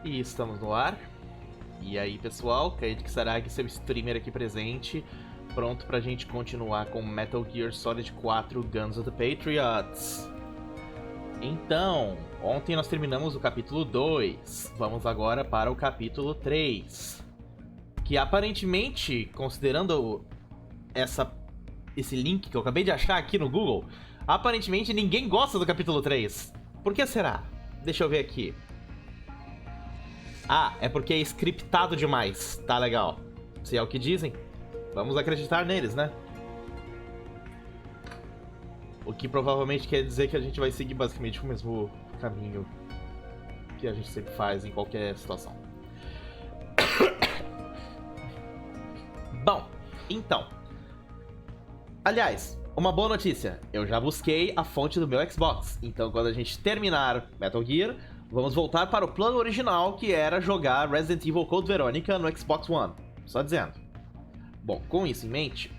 E estamos no ar. E aí, pessoal, Kaique Sarag, seu streamer aqui presente, pronto pra gente continuar com Metal Gear Solid 4 Guns of the Patriots. Então, ontem nós terminamos o capítulo 2, vamos agora para o capítulo 3. Que aparentemente, considerando esse link que eu acabei de achar aqui no Google, aparentemente ninguém gosta do capítulo 3. Por que será? Deixa eu ver aqui. Ah, é porque é scriptado demais. Tá legal. Se é o que dizem, vamos acreditar neles, né? O que provavelmente quer dizer que a gente vai seguir basicamente o mesmo caminho que a gente sempre faz em qualquer situação. Bom, então. Aliás, uma boa notícia. Eu já busquei a fonte do meu Xbox. Então quando a gente terminar Metal Gear, vamos voltar para o plano original, que era jogar Resident Evil Code Veronica no Xbox One. Só dizendo. Bom, com isso em mente,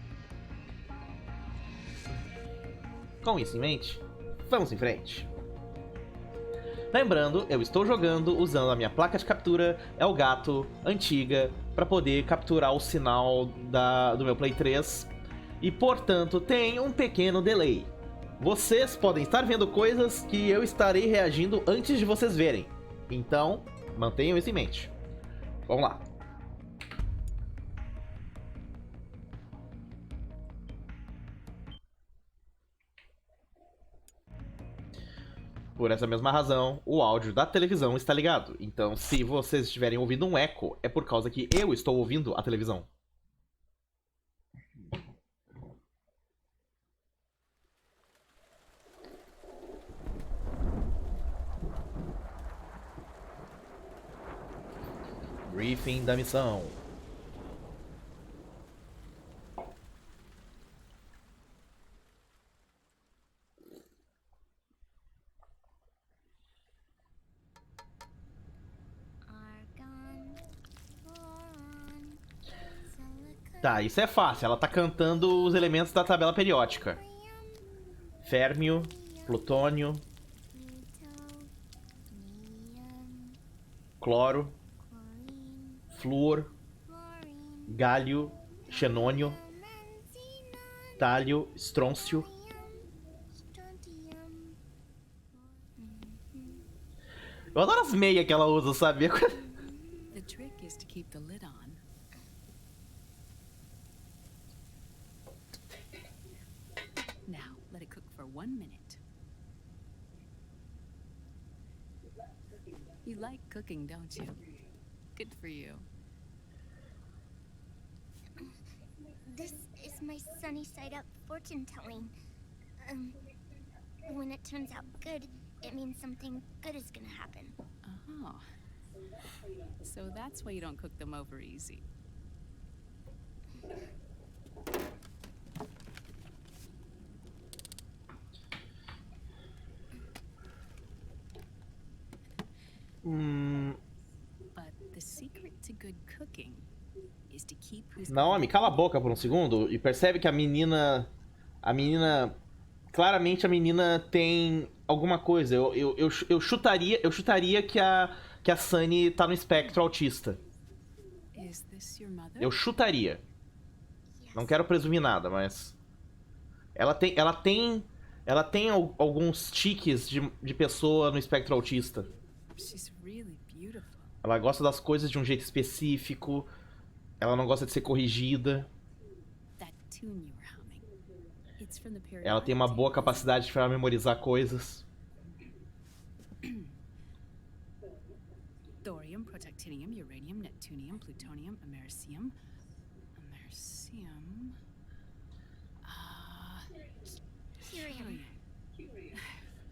vamos em frente. Lembrando, eu estou jogando usando a minha placa de captura Elgato antiga para poder capturar o sinal do meu Play 3 e, portanto, tem um pequeno delay. Vocês podem estar vendo coisas que eu estarei reagindo antes de vocês verem. Então, mantenham isso em mente. Vamos lá. Por essa mesma razão, o áudio da televisão está ligado. Então, se vocês estiverem ouvindo um eco, é por causa que eu estou ouvindo a televisão. Briefing da missão. Tá, isso é fácil. Ela tá cantando os elementos da tabela periódica. Férmio, plutônio, cloro, flúor, gálio, xenônio, tálio, estrôncio. Eu adoro as meias que ela usa, sabe? The trick is to keep the lid on. Now, let it cook for 1 minute. You like cooking, don't you? Good for you. This is my sunny side up fortune telling. When it turns out good, it means something good is gonna happen. Oh. So that's why you don't cook them over easy. But the secret to good cooking is to keep who's Naomi, cala a boca por um segundo e percebe que a menina... Claramente a menina tem alguma coisa. Eu chutaria que a Sunny tá no espectro autista. Is this your mother? Eu chutaria. Não quero presumir nada, mas... Ela tem alguns tiques de pessoa no espectro autista. She's really beautiful. Ela gosta das coisas de um jeito específico. Ela não gosta de ser corrigida. That tune you were humming. It's from the period. Ela tem uma boa capacidade para memorizar coisas. Thorium, protactinium, uranium, neptunium, plutonium, americium.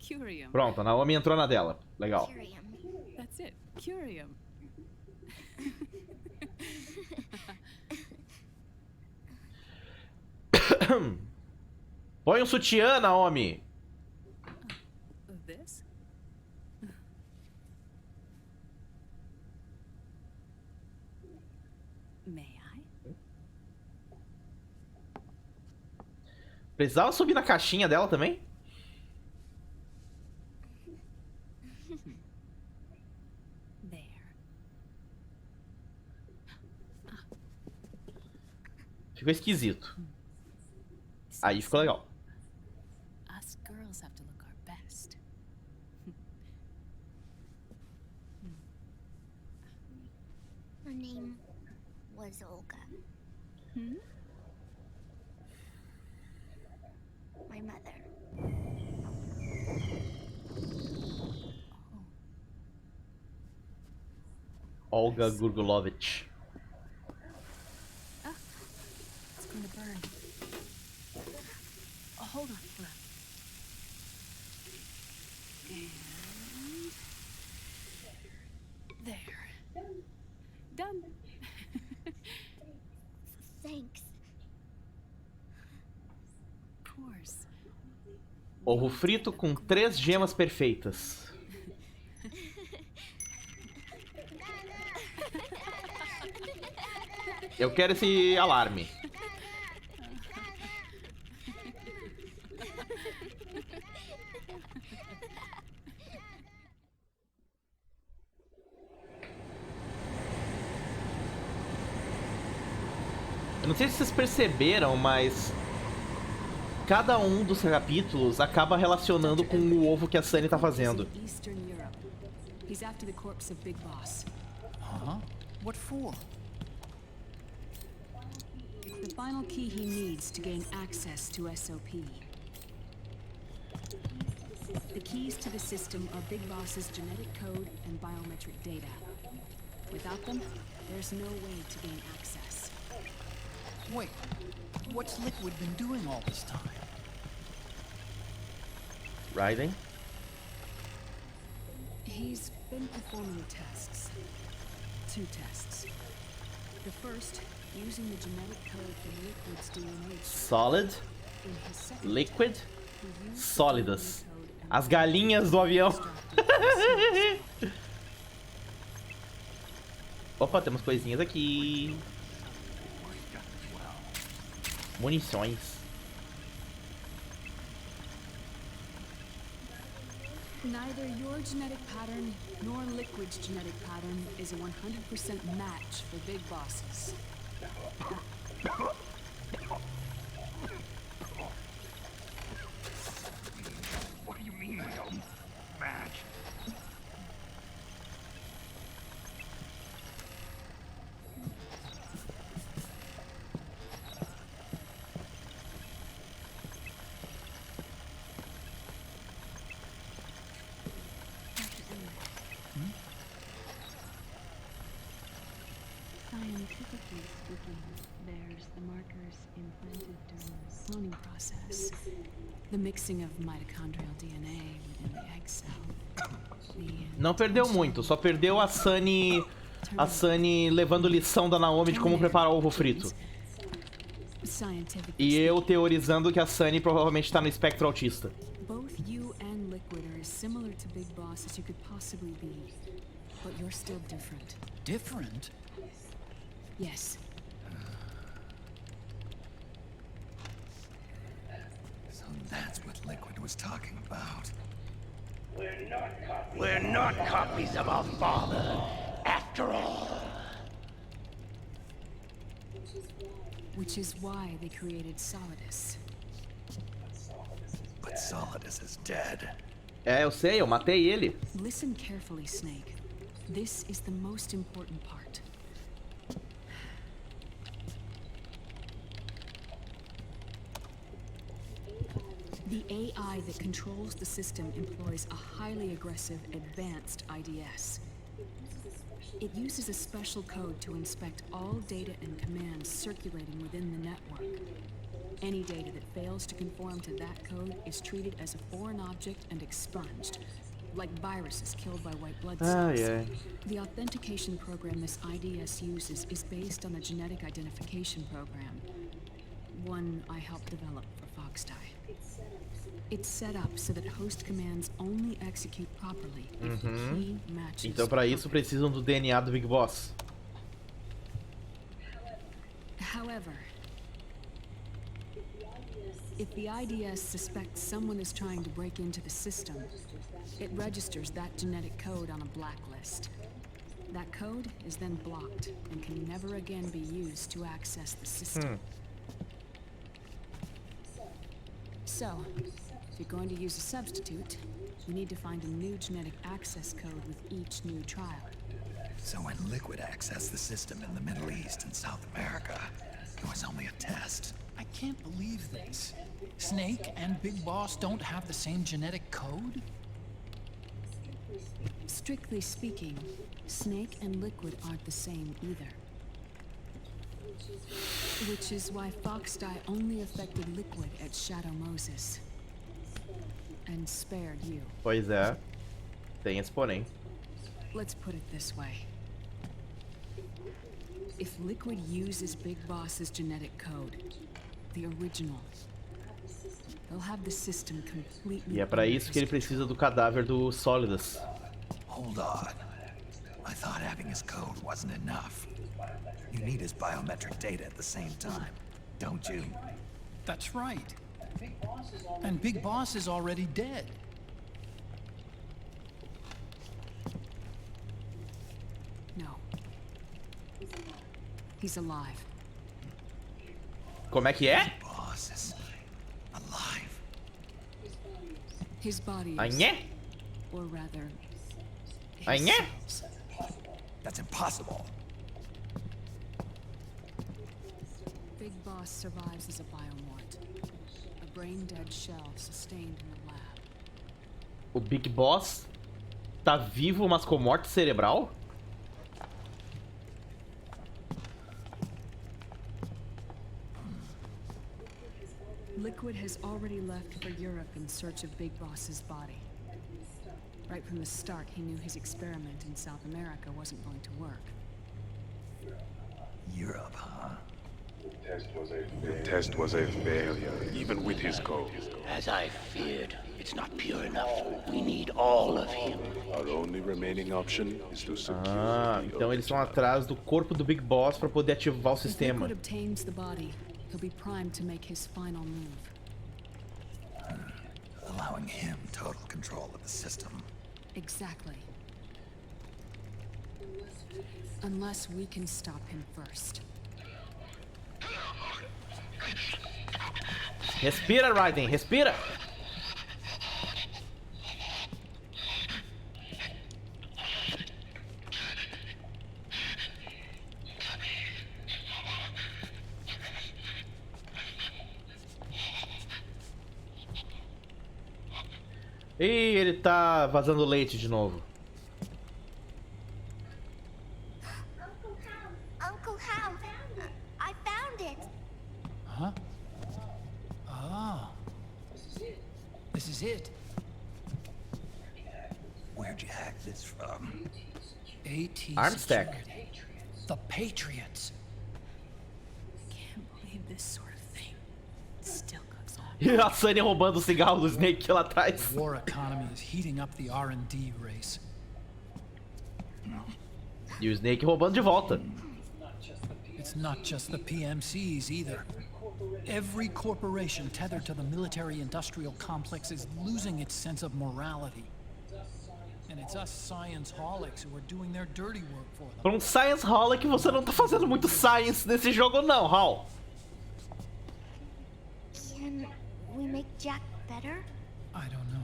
Curium. Pronto, a Naomi entrou na dela. Legal. Curium. That's it. Curium. Põe um sutiã, Naomi. This? May I? Precisava subir na caixinha dela também? There. Ficou esquisito. Aí ficou legal. Us girls have to look our best. Her name was Olga. Hmm? My mother. Olga Gurgulovich. Ah, it's going to burn. Oh, hold on. And there. Done. Thanks. Of course. Ovo frito com 3 gemas perfeitas. Eu quero esse alarme. Eu não sei se vocês perceberam, mas cada um dos capítulos acaba relacionando com o ovo que a Sunny tá fazendo. Eastern Europe. He's after the corpse of Big Boss. Huh? What for? It's the final key he needs to gain access to SOP. The keys to the system are Big Boss's genetic code and biometric data. Without them, there's no way to gain access. Wait, what's Liquid been doing all this time? Riding? He's been performing tests. 2 tests. The first, using the genetic code from Liquid's DNA. Solid, In his second liquid, test, he used the sólidas. DNA code and As galinhas do avião. extracted Opa, temos coisinhas aqui. Munições. Neither your genetic pattern nor Liquid's genetic pattern is a 100% match for Big Bosses. What do you mean we don't match? Scientifically speaking, there's the markers implanted during the cloning process. The mixing of mitochondrial DNA within the egg cell. Não perdeu muito, só perdeu a Sunny levando lição da Naomi de como preparar o ovo frito. E eu teorizando que a Sunny provavelmente tá no espectro autista. Both you and Liquid are as similar to Big Boss as you could possibly be, but you're still different. Different? Yes. So that's what Liquid was talking about. We're not copies of our father, after all. Which is why they created Solidus. But Solidus is dead. É, eu sei, eu matei ele. Listen carefully, Snake. This is the most important part. The AI that controls the system employs a highly aggressive, advanced IDS. It uses a special code to inspect all data and commands circulating within the network. Any data that fails to conform to that code is treated as a foreign object and expunged, like viruses killed by white blood cells. Ai, ai. The authentication program this IDS uses is based on a genetic identification program, one I helped develop for Foxdie. It's set up so that host commands only execute properly if the key matches. Então para isso precisam do DNA do Big Boss. However, if the IDS suspects someone is trying to break into the system, it registers that genetic code on a blacklist. That code is then blocked and can never again be used to access the system. So, if you're going to use a substitute, we need to find a new genetic access code with each new trial. So when Liquid accessed the system in the Middle East and South America, it was only a test. I can't believe this. Snake and Big Boss don't have the same genetic code? Strictly speaking, Snake and Liquid aren't the same either. Which is why Foxdie only affected Liquid at Shadow Moses. And spared you. Pois é. Tem esse porém. Let's put it this way. If Liquid uses Big Boss's genetic code, the original, they'll have the system completely. E é pra isso que ele precisa do cadáver do Sólidas. Hold on. I thought having his code wasn't enough. You need his biometric data at the same time, don't you? That's right. And Big Boss is already dead. No. He's alive. Como é que é? Boss is alive. His body Ah, is, nhé? or rather, Ah, his nhé? cells. That's impossible. Big Boss survives as a biomort. A brain-dead shell sustained in the lab. O Big Boss tá vivo, mas com morte cerebral? Liquid has already left for Europe in search of Big Boss's body. Right from the start, he knew his experiment in South America wasn't going to work. Europe, huh? The test was a failure, even with his code. As I feared, it's not pure enough. We need all of him. Our only remaining option is to secure Ah, the então eles estão atrás do corpo do Big Boss pra poder ativar o If sistema. Liquid obtains the body, he'll be primed to make his final move. Allowing him total control of the system. Exactly. Unless we can stop him first. Respira, Raiden, respira! Ih, ele tá vazando leite de novo. Uncle Hal, I found it. Huh? Ah. This is it. Where'd you hack this from? AT Armstack. Security. The Patriots. I can't believe this sort of thing still goes on. E a Sunny roubando o cigarro do Snake lá atrás. The war economy is heating up the R&D race. E o Snake roubando de volta. It's not just the PMCs either. Every corporation tethered to the military-industrial complex is losing its sense of morality. And it's us science-holics who are doing their dirty work for them. Pra um Science Hall é que você não tá fazendo muito Science nesse jogo não, Hal. Can we make Jack better? I don't know.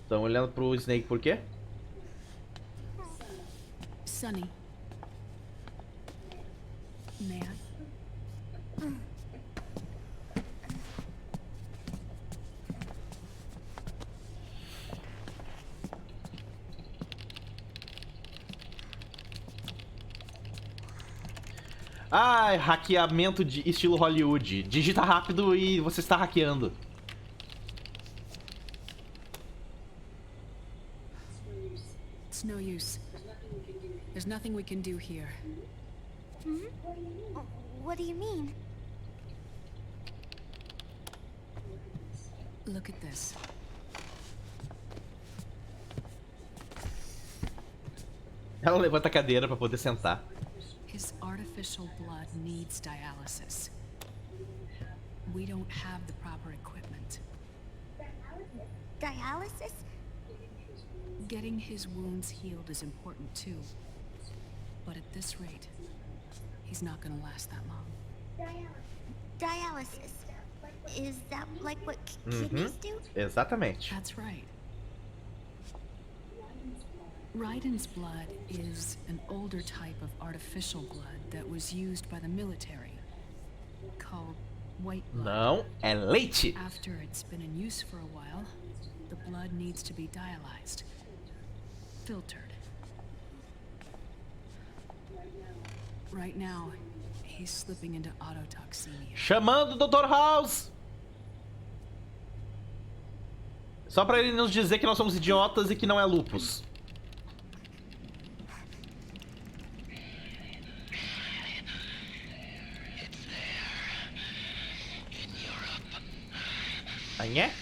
Estão olhando pro Snake por quê? Sonny. May I? Ah, hackeamento de estilo Hollywood. Digita rápido e você está hackeando. It's no use. There's nothing we can do here. What do you mean? Look at this. Ela levanta a cadeira pra poder sentar. His artificial blood needs dialysis. We don't have the proper equipment. Dialysis? Getting his wounds healed is important too. But at this rate, he's not gonna last that long. Dialysis. Is that like what kidneys do? Exatamente. That's right. Raiden's blood is an older type of artificial blood that was used by the military, called white blood. Não, é leite. After it's been in use for a while, the blood needs to be dialyzed, filtered. Right now, he's slipping into autotoxemia. Chamando o Dr. House. Só pra ele nos dizer que nós somos idiotas e que não é lupus. Aí é?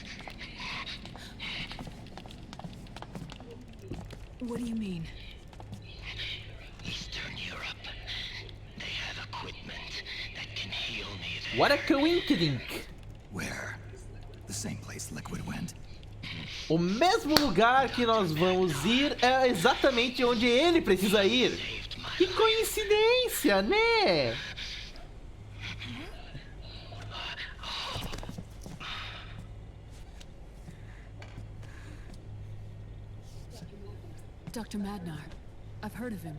What do you mean? Eastern Europe. They have equipment that can heal me there. What a coincidence. Where? The same place Liquid went? O mesmo lugar que nós vamos ir é exatamente onde ele precisa ir. Que coincidência, né? Dr. Madnar. I've heard of him.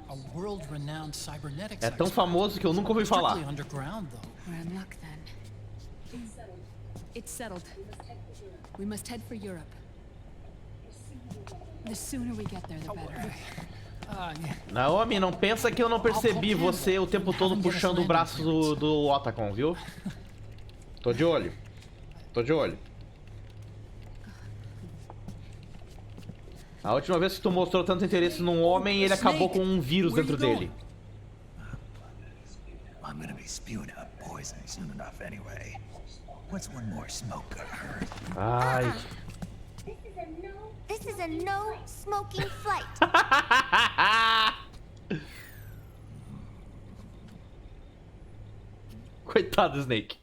A world-renowned cybernetics É tão expert. famoso que eu nunca ouvi falar. Strictly underground, though. We're in luck then. It's settled. We must head for Europe. The sooner we get there, the better. Naomi, não pensa que eu não percebi você o tempo todo puxando o braço do Otacon, viu? Tô de olho. Tô de olho. A última vez que tu mostrou tanto interesse num homem, ele acabou com um vírus dentro dele. I'm gonna be spewing out poison soon enough anyway. What's one more smoke gonna hurt? Ai. This is a no smoking flight. Coitado, Snake.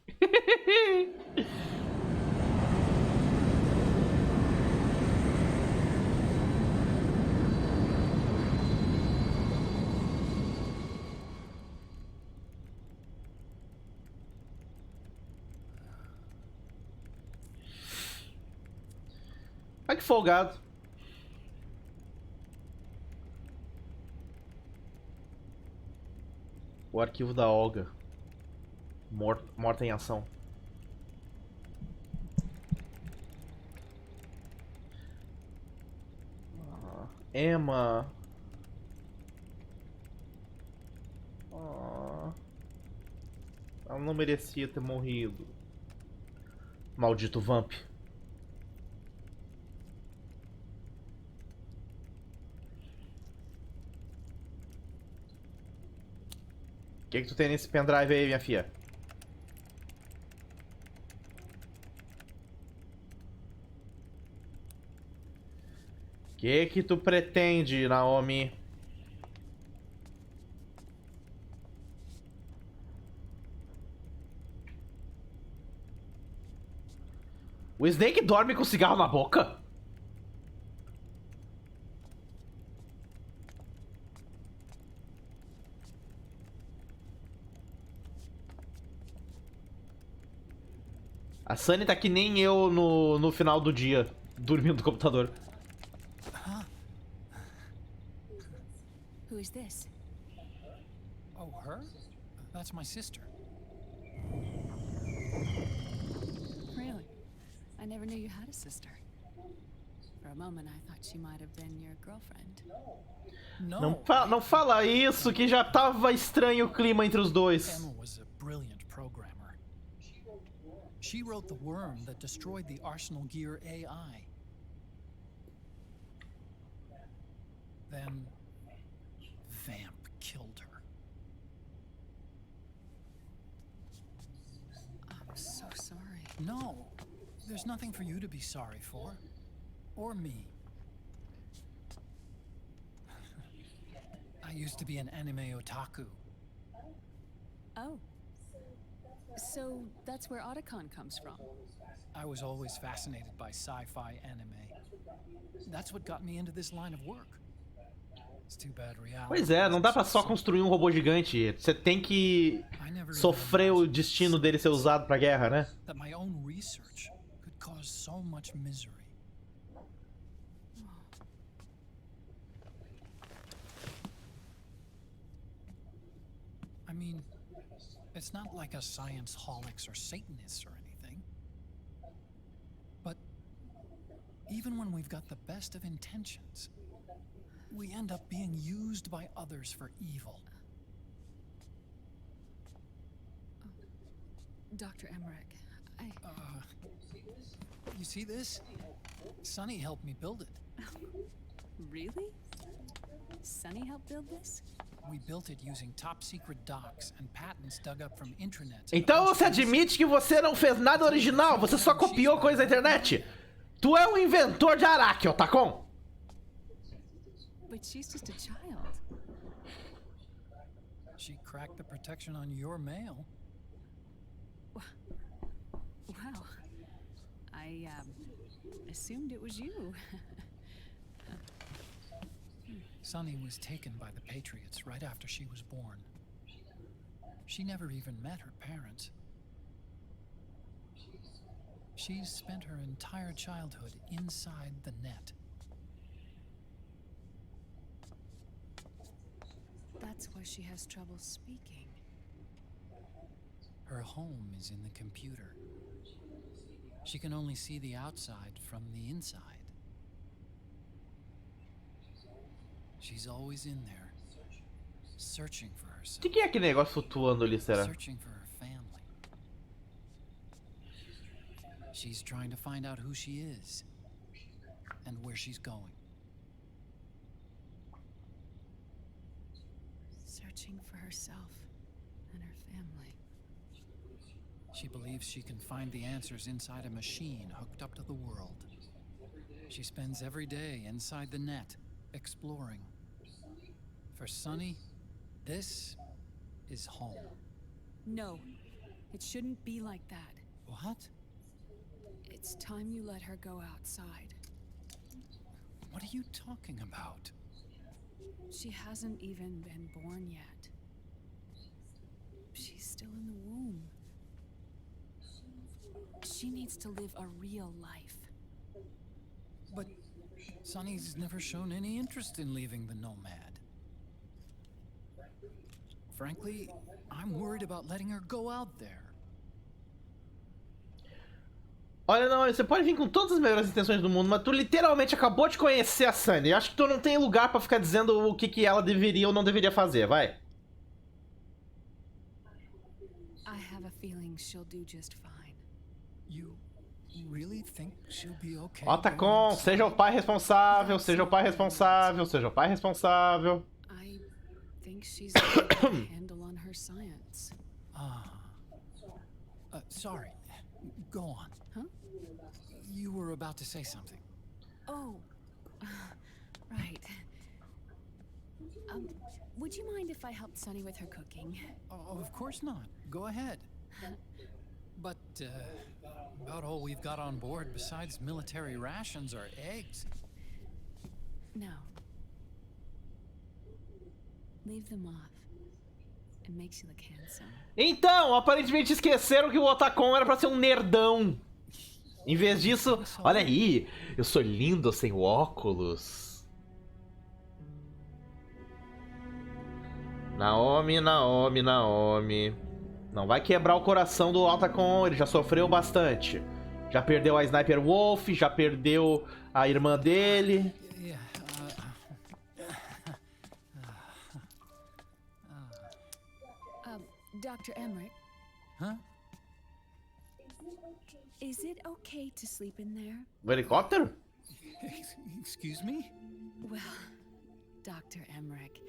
Ai, que folgado. O arquivo da Olga. Morta em ação. Emma. Ela não merecia ter morrido. Maldito Vamp. O que tu tem nesse pendrive aí, minha filha? O que tu pretende, Naomi? O Snake dorme com cigarro na boca? A Sunny tá que nem eu no final do dia, dormindo no computador. Who is this? Oh, her? That's my sister. Really? I never knew you had a sister. For a moment, I thought she might have been your girlfriend. No. Não fala isso, que já tava estranho o clima entre os dois. Emma was a brilliant programmer. She wrote the worm that destroyed the Arsenal Gear AI. Then Vamp killed her. I'm so sorry. No, there's nothing for you to be sorry for. Or me. I used to be an anime otaku. Oh. So that's where Otacon comes from. I was always fascinated by sci-fi anime. That's what got me into this line of work. Pois é, não dá pra só construir um robô gigante. Você tem que sofrer o destino dele ser usado pra guerra, né? That my own research could cause so much misery. I mean, it's not like us science holics or Satanists or anything. But even when we've got the best of intentions, we end up being used by others for evil. Dr. Emmerich, You see this? Sonny helped me build it. Really? Sonny helped build this? We built it using top secret docs and patents dug up from intranets. Então você admite que você não fez nada original, você só copiou coisa da internet? Tu é um inventor de Araki, Otacon! But she's just a child. She cracked the protection on your mail. Wow. I assumed it was you. Sonny was taken by the Patriots right after she was born. She never even met her parents. She's spent her entire childhood inside the net. That's why she has trouble speaking. Her home is in the computer. She can only see the outside from the inside. She's always in there, searching for herself. Que é aquele negócio flutuando ali, será? Searching for her family. She's trying to find out who she is and where she's going. Searching for herself and her family. She believes she can find the answers inside a machine hooked up to the world. She spends every day inside the net, exploring. For Sonny, this is home. No, it shouldn't be like that. What? It's time you let her go outside. What are you talking about? She hasn't even been born yet. She's still in the womb. She needs to live a real life. But Sonny's never shown any interest in leaving the Nomad. Frankly, I'm worried about letting her go out there. Olha, não, você pode vir com todas as melhores intenções do mundo, mas tu literalmente acabou de conhecer a Sunny. Eu acho que tu não tem lugar pra ficar dizendo o que ela deveria ou não deveria fazer, vai. I have a feeling she'll do just fine. You really think she'll be okay? Otacon, seja o pai responsável, seja o pai responsável, seja o pai responsável. I think she's got a handle on her science. Sorry. Go on. Huh? You were about to say something. Oh, right. Would you mind if I helped Sunny with her cooking? Oh, of course not. Go ahead. But, about all we've got on board besides military rations are eggs. No. Leave them off. It makes you look handsome. Então, aparentemente esqueceram que o Otacon era pra ser um nerdão. Em vez disso, olha aí, eu sou lindo sem óculos. Naomi, Naomi, Naomi. Não vai quebrar o coração do Otacon, ele já sofreu bastante. Já perdeu a Sniper Wolf, já perdeu a irmã dele. Dr. Emmerich? Huh? Is it okay to sleep in there? O helicóptero? Excuse me? Well, Dr. Emmerich,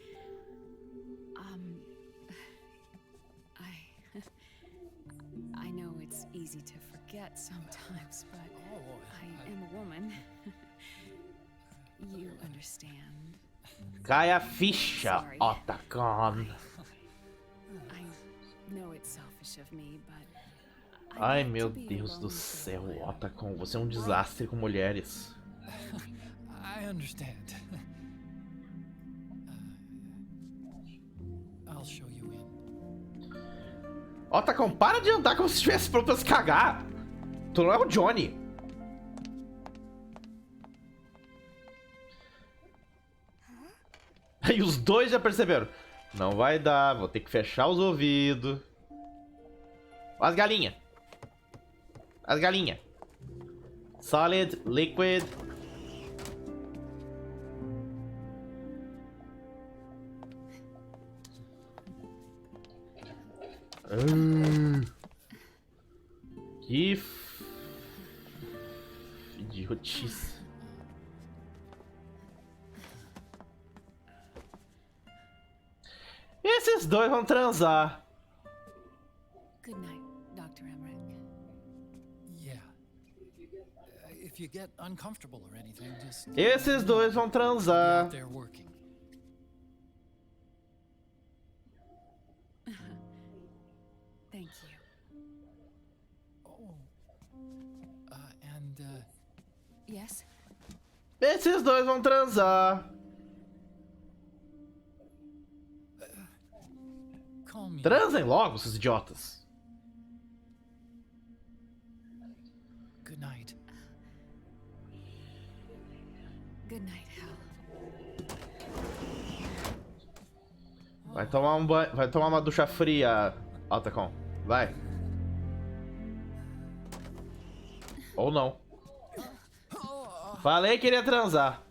I know it's easy to forget sometimes, but I am a woman. You understand. Cai a ficha, Otacon. I know it's selfish of me, but Ai, meu Deus do céu, Otacon, você é um desastre com mulheres. I understand. Otacon, para de andar como se estivesse pronto pra se cagar. Tu não é o Johnny. Aí os dois já perceberam. Não vai dar, vou ter que fechar os ouvidos. As galinhas. As galinhas. Solid, liquid. Que idiotice. Esses dois vão transar. Good night, Dr. Emmerich. Yeah. If you get uncomfortable or anything, just Esses dois vão be transar. out there working. Thank you. Oh. And Yes? Esses dois vão transar. call me. Transem logo, seus idiotas. Good night. Good night, Hal. Vai tomar um banho, vai tomar uma ducha fria, Otacon. Vai. Ou não. Falei que iria transar.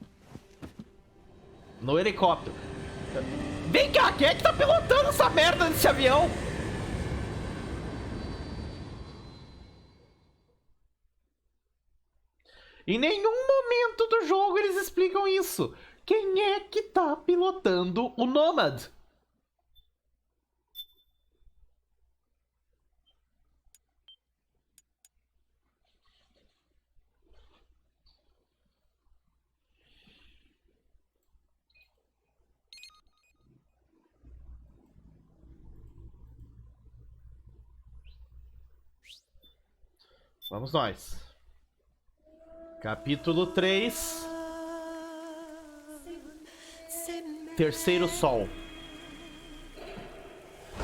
No helicóptero. Vem cá, quem é que tá pilotando essa merda desse avião? Em nenhum momento do jogo eles explicam isso. Quem é que tá pilotando o Nomad? Vamos nós. Capítulo 3. Terceiro sol.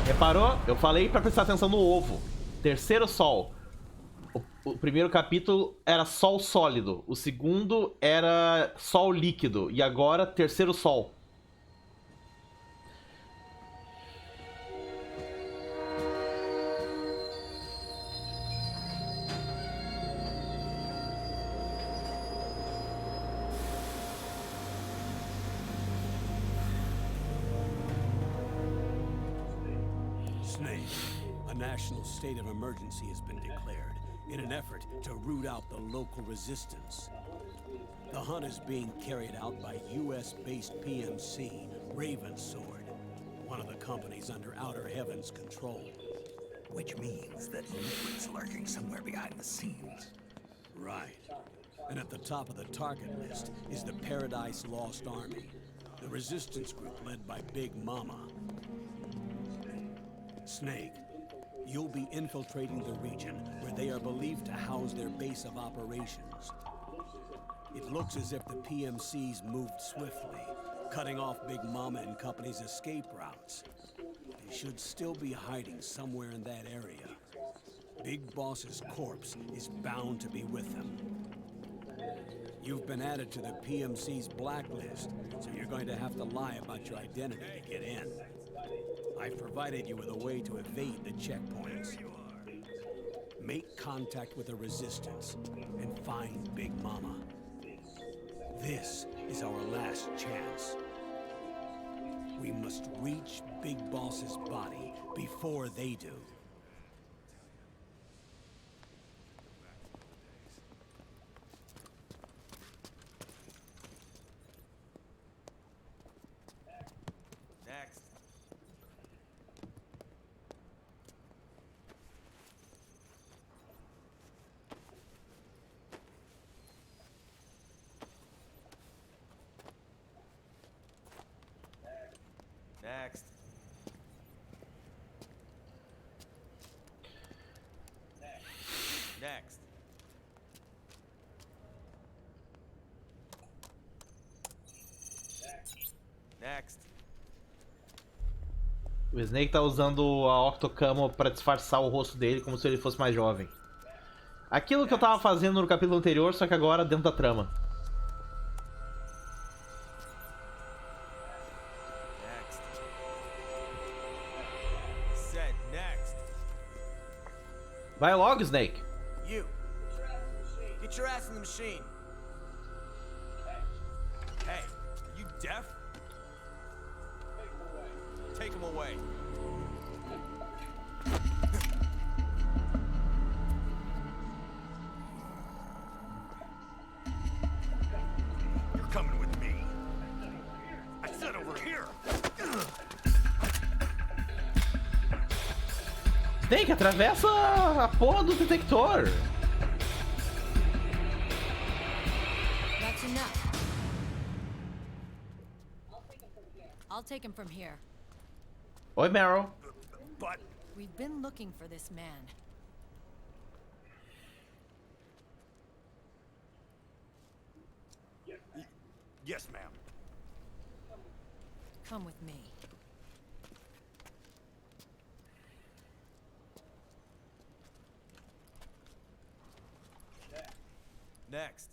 Reparou? Eu falei pra prestar atenção no ovo. Terceiro sol. O primeiro capítulo era sol sólido. O segundo era sol líquido. E agora, terceiro sol. Snake, a national state of emergency has been declared in an effort to root out the local resistance. The hunt is being carried out by US-based PMC, Ravensword, one of the companies under Outer Heaven's control. Which means that Liquid's lurking somewhere behind the scenes. Right. And at the top of the target list is the Paradise Lost Army, the resistance group led by Big Mama. Snake, you'll be infiltrating the region where they are believed to house their base of operations. It looks as if the PMCs moved swiftly, cutting off Big Mama and company's escape routes. They should still be hiding somewhere in that area. Big Boss's corpse is bound to be with them. You've been added to the PMC's blacklist, so you're going to have to lie about your identity to get in. I've provided you with a way to evade the checkpoints. Make contact with the Resistance and find Big Mama. This is our last chance. We must reach Big Boss's body before they do. Next. Next. Next. Next. O Snake tá usando a Octocamo pra disfarçar o rosto dele como se ele fosse mais jovem. Aquilo que eu tava fazendo no capítulo anterior, só que agora dentro da trama. Next. Set. Next. Vai logo, Snake. You. Get your ass in the machine. Hey, are you deaf? Take him away. You're coming with me. I said over here. Snake, atravessa a porra do detector. That's enough. I'll take him from here. Oi, Meryl. But We've been looking for this man. yes, ma'am. Come with me. Next.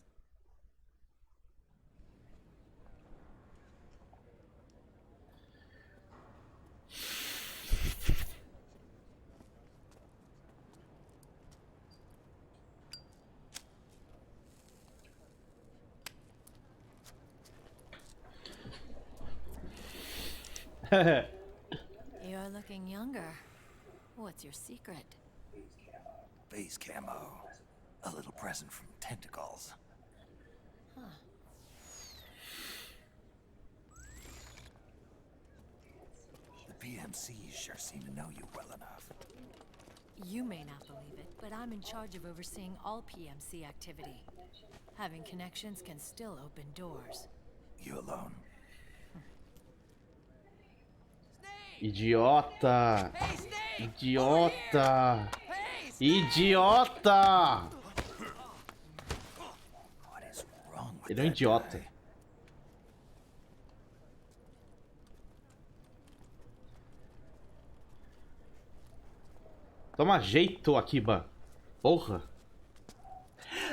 You're looking younger. What's your secret? Base camo. A little present from Tentacles. Huh. The PMCs sure seem to know you well enough. You may not believe it, but I'm in charge of overseeing all PMC activity. Having connections can still open doors. You alone? Idiota! Idiota! Idiota! What is wrong with Ele é um that idiota. guy? Toma jeito, Akiba. Porra.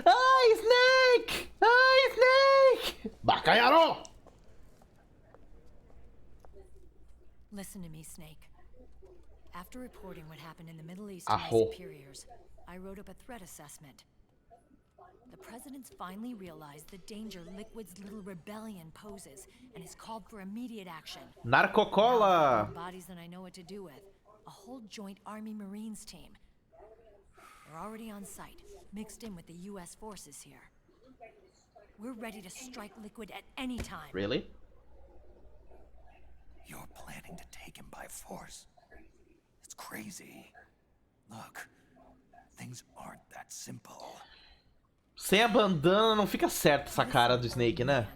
Ai, Snake! Ai, Snake! Bacalharo! Listen to me, Snake. After reporting what happened in the Middle East to my Aho. superiors, I wrote up a threat assessment. The president's finally realized the danger Liquid's little rebellion poses and has called for immediate action. Narcocola! More bodies than I know what to do with. A whole joint Army Marines team. They're already on site, mixed in with the US forces here. We're ready to strike Liquid at any time. Really? You're planning to take him by force. It's crazy. Look, things aren't that simple. Sem a bandana não fica certo essa cara do Snake, né?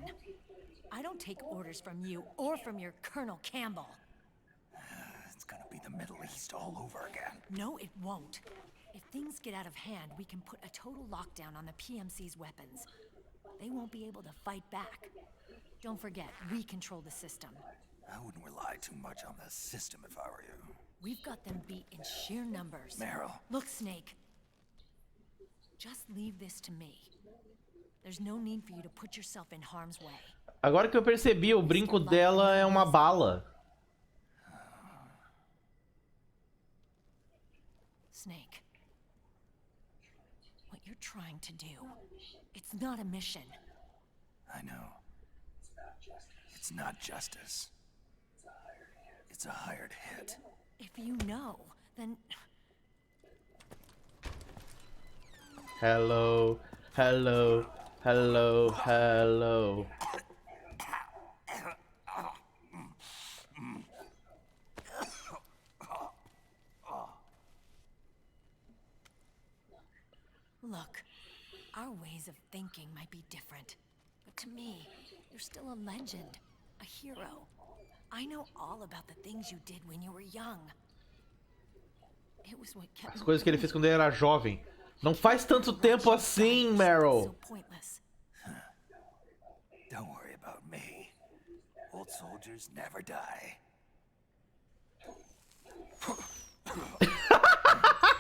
I don't take orders from you or from your Colonel Campbell. It's gonna be the Middle East all over again. No, it won't. If things get out of hand, we can put a total lockdown on the PMC's weapons. They won't be able to fight back. Don't forget, we control the system. I wouldn't rely too much on the system if I were you. We've got them beat in sheer numbers. Meryl. Look, Snake. Just leave this to me. There's no need for you to put yourself in harm's way. Agora que eu percebi, o brinco dela é uma bala. Snake. What you're trying to do, it's not a mission. I know. It's not justice. It's a hired hit. If you know, then Hello, hello, hello, hello. look, our ways of thinking might be different, but to me, you're still a legend, a hero. I know all about the things you did when you were young. It was what kept As me coisas que ele fez quando ele era jovem. Não faz tanto tempo so assim, Meryl. pointless. Don't worry about me. Old soldiers never die.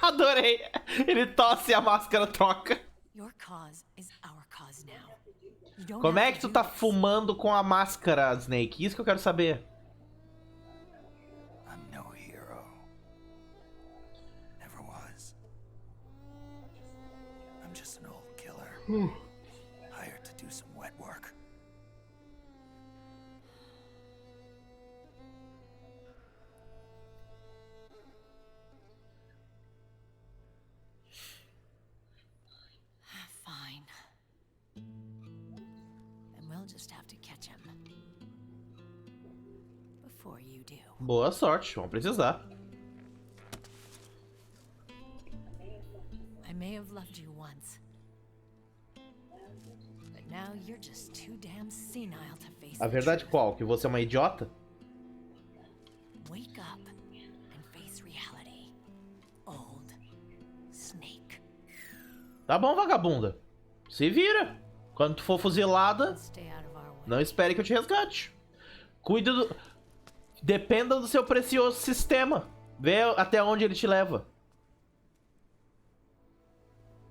Adorei. Ele tosse e a máscara troca. Your cause is our cause now. You don't Como have é que to tu do tá this. fumando com a máscara, Snake? Isso que eu quero saber. I'm no hero. Never was. I'm just an old killer. Hired to do some wet work. Fine. Then we'll just have to catch him. Before you do. Boa sorte, vamos precisar. I may have loved you once. But now you're just too damn senile to face A the verdade truth. qual? Que você é uma idiota? Wake up and face reality. Old Snake. Tá bom, vagabunda. Se vira. Quando tu for fuzilada, Stay out of our way. não espere que eu te resgate. Cuide do... Dependa do seu precioso sistema. Vê até onde ele te leva.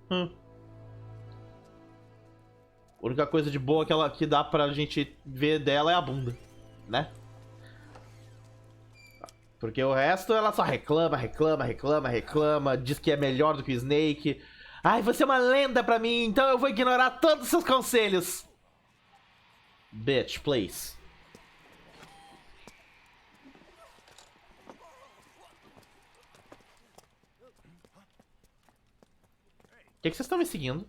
A única coisa de boa que dá pra gente ver dela é a bunda, né? Porque o resto ela só reclama, diz que é melhor do que o Snake. Ai, você é uma lenda pra mim, então eu vou ignorar todos os seus conselhos. Bitch, please. Por que vocês estão me seguindo?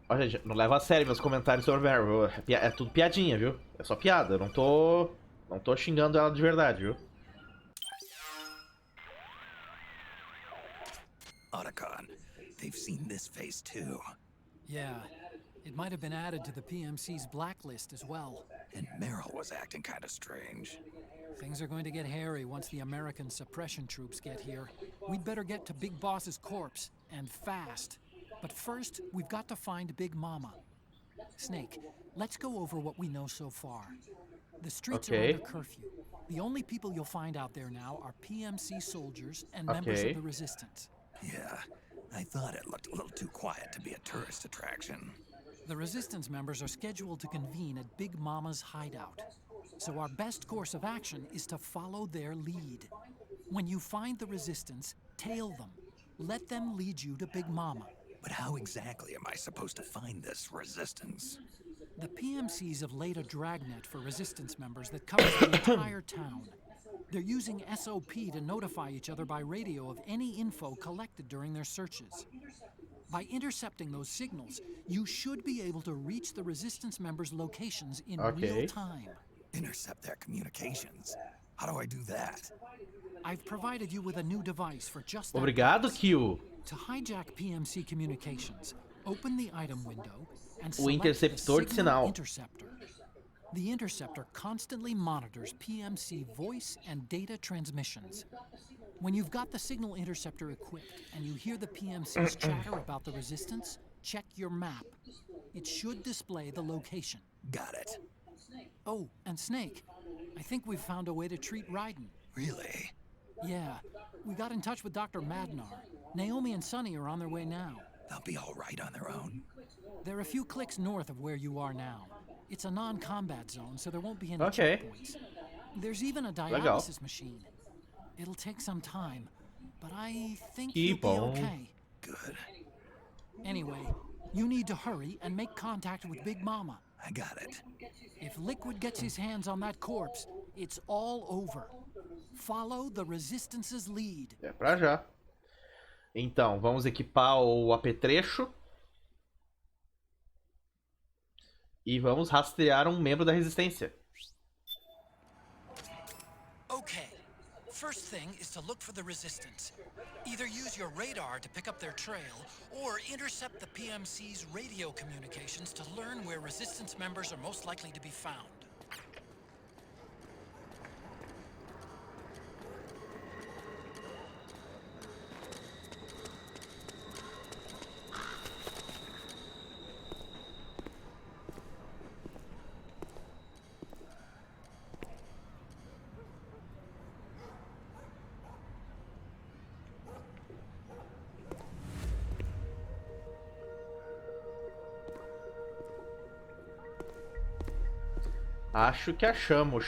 Olha, gente, não leva a sério meus comentários sobre Meryl. É tudo piadinha, viu? É só piada. Eu não tô xingando ela de verdade, viu? Otacon, they've seen this face too. Yeah, it might have been added to the PMC's blacklist as well. And Meryl was acting kinda strange. Things are going to get hairy once the American suppression troops get here. We'd better get to Big Boss's corpse, and fast. But first, we've got to find Big Mama. Snake, let's go over what we know so far. The streets are under curfew. The only people you'll find out there now are PMC soldiers and members of the Resistance. Yeah, I thought it looked a little too quiet to be a tourist attraction. The Resistance members are scheduled to convene at Big Mama's hideout. So our best course of action is to follow their lead. When you find the Resistance, tail them. Let them lead you to Big Mama. But how exactly am I supposed to find this Resistance? The PMCs have laid a dragnet for Resistance members that covers the entire town. They're using SOP to notify each other by radio of any info collected during their searches. By intercepting those signals, you should be able to reach the Resistance members' locations in real time. Intercept their communications? How do I do that? I've provided you with a new device for just that. Obrigado, Kyo. To hijack PMC communications, open the item window and O select interceptor the de signal sinal. interceptor. The interceptor constantly monitors PMC voice and data transmissions. When you've got the signal interceptor equipped and you hear the PMC's chatter about the Resistance, check your map. It should display the location. Got it. Oh, and Snake, I think we've found a way to treat Raiden. Really? Yeah, we got in touch with Dr. Madnar. Naomi and Sonny are on their way now. They'll be all right on their own. They're a few clicks north of where you are now. It's a non-combat zone, so there won't be any Okay. checkpoints. There's even a dialysis machine. It'll take some time, but I think you'll be okay. Good. Anyway, you need to hurry and make contact with Big Mama. I got it. If Liquid gets his hands on that corpse, it's all over. Follow the Resistance's lead. É pra já. Então, vamos equipar o apetrecho. E vamos rastrear um membro da Resistência. Okay. First thing is to look for the Resistance. Either use your radar to pick up their trail, or intercept the PMC's radio communications to learn where Resistance members are most likely to be found. Acho que achamos.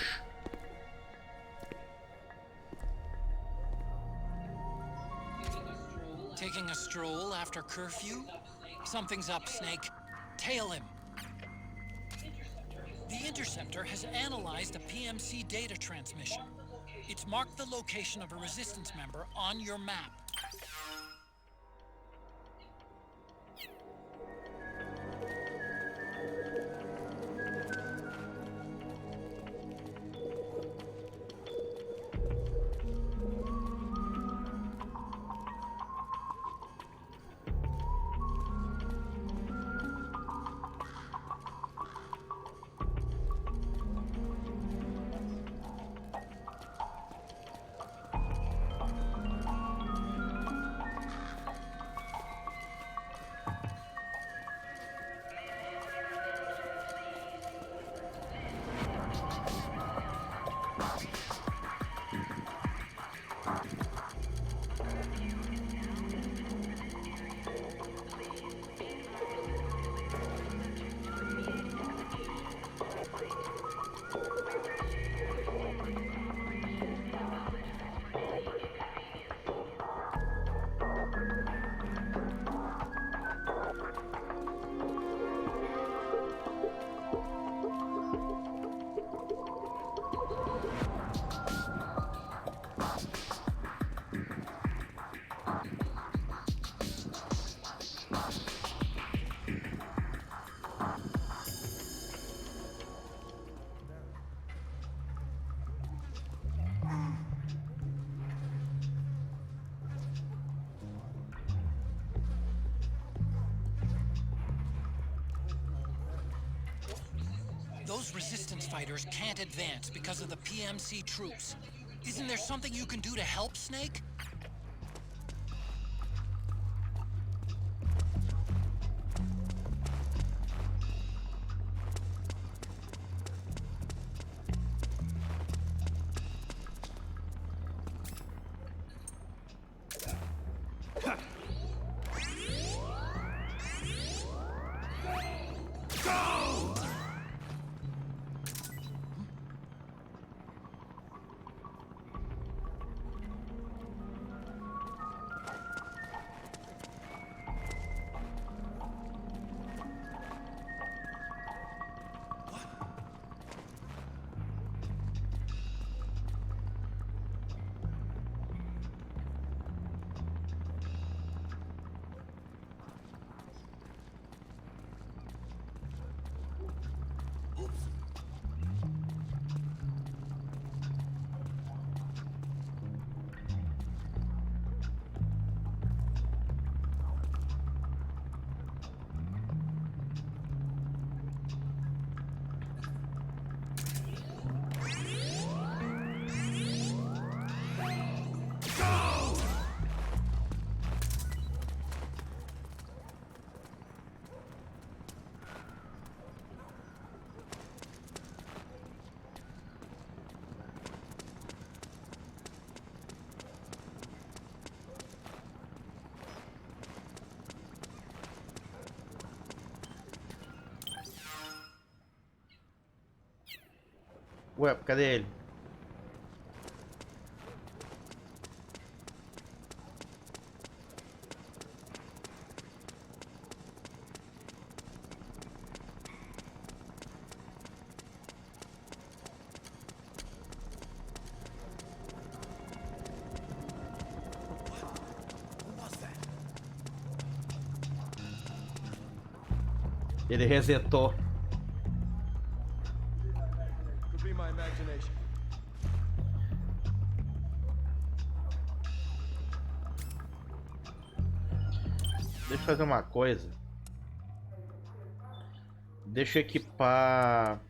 Taking a stroll after curfew? Something's up, Snake. Tail him. The Interceptor has analyzed the PMC data transmission. It's marked the location of a Resistance member on your map. Those Resistance fighters can't advance because of the PMC troops. Isn't there something you can do to help, Snake? Ué, cadê ele? Ele resetou. Could be my imagination. Deixa eu fazer uma coisa. Deixa eu equipar.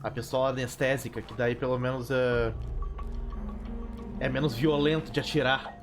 A pistola anestésica, que daí pelo menos é menos violento de atirar.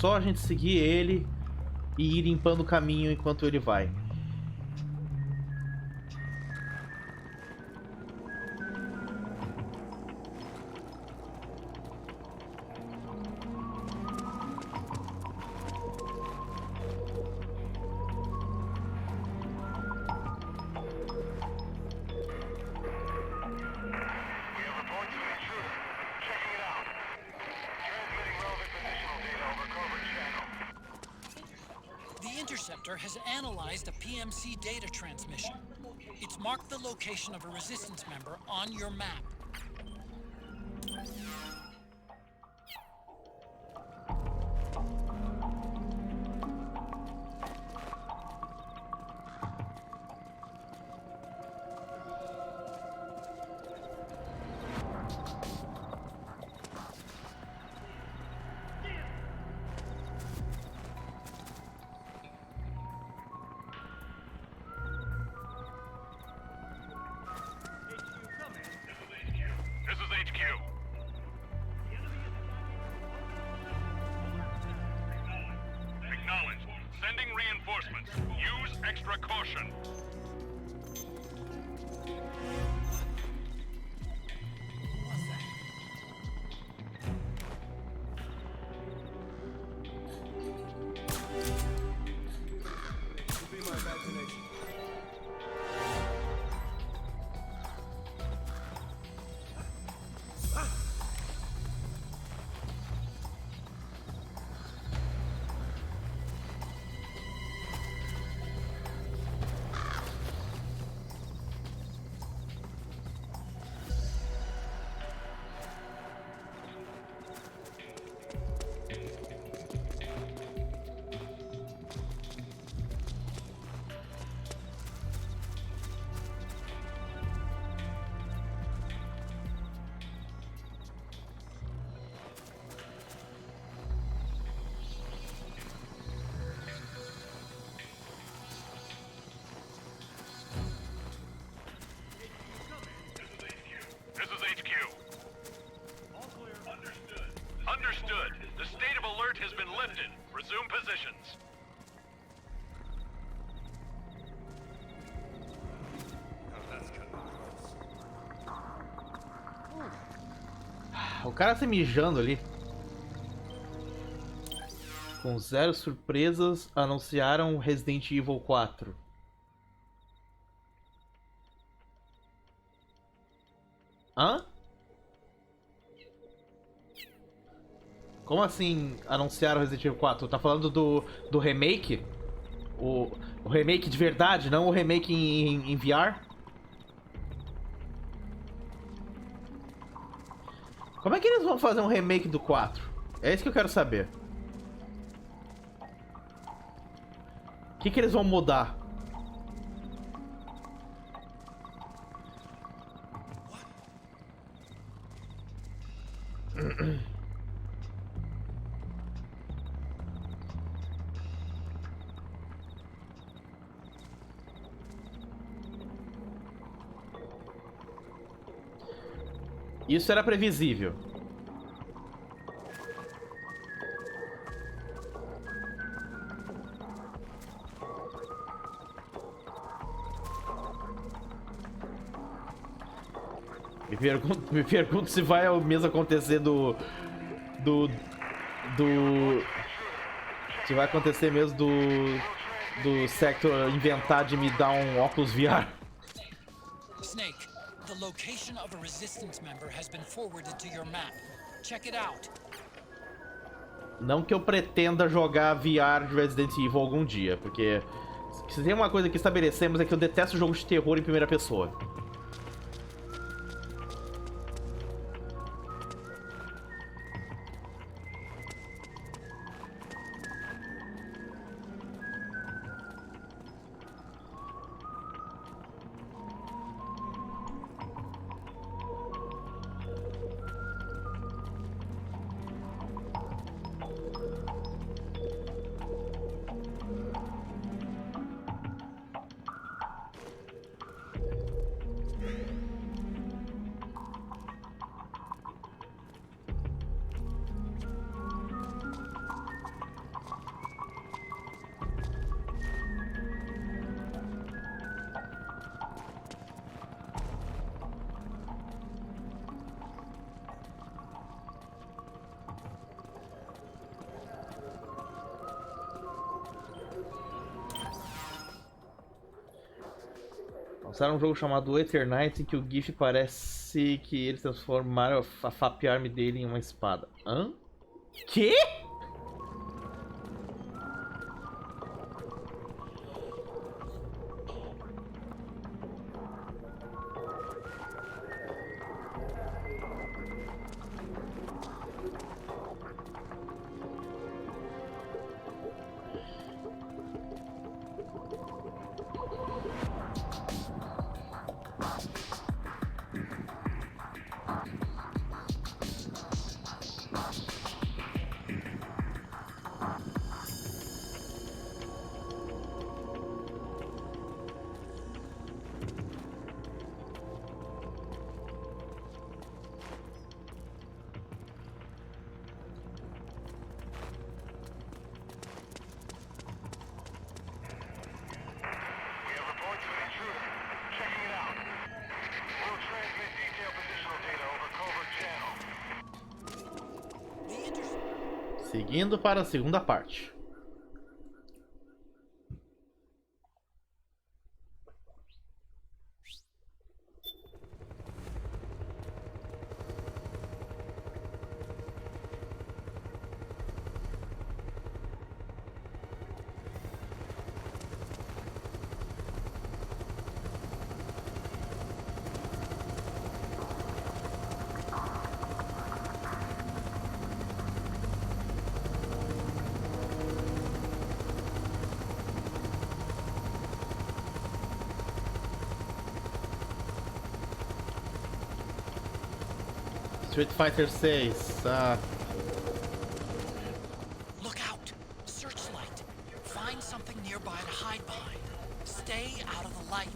só a gente seguir ele e ir limpando o caminho enquanto ele vai. The interceptor has analyzed a PMC data transmission. It's marked the location of a resistance member on your map. Sending reinforcements. Use extra caution. Understood. The state of alert has been lifted. Resume positions. O cara se mijando ali. Com zero surpresas, anunciaram Resident Evil 4. Hã? Como assim anunciaram Resident Evil 4? Tá falando do remake? O remake de verdade, não o remake em VR? Como é que eles vão fazer um remake do 4? É isso que eu quero saber. O que eles vão mudar? Isso era previsível. Me pergunto se vai o mesmo acontecer se vai acontecer mesmo do Sector inventar de me dar um óculos VR. Snake, the location of a resistance member has been forwarded to your map. Check it out. Não que eu pretenda jogar VR de Resident Evil algum dia, porque se tem uma coisa que estabelecemos é que eu detesto jogos de terror em primeira pessoa. Mostraram um jogo chamado Eternite em que o GIF parece que eles transformaram a FAP Arm dele em uma espada. Hã? Quê? Seguindo para a segunda parte. Street Fighter 6. Look out! Searchlight. Find something nearby to hide behind. Stay out of the light.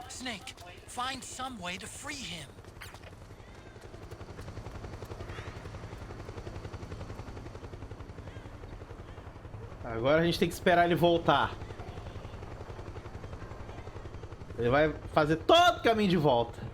Snake, find some way to free him. Agora a gente tem que esperar ele voltar. Ele vai fazer todo o caminho de volta.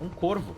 Um corvo.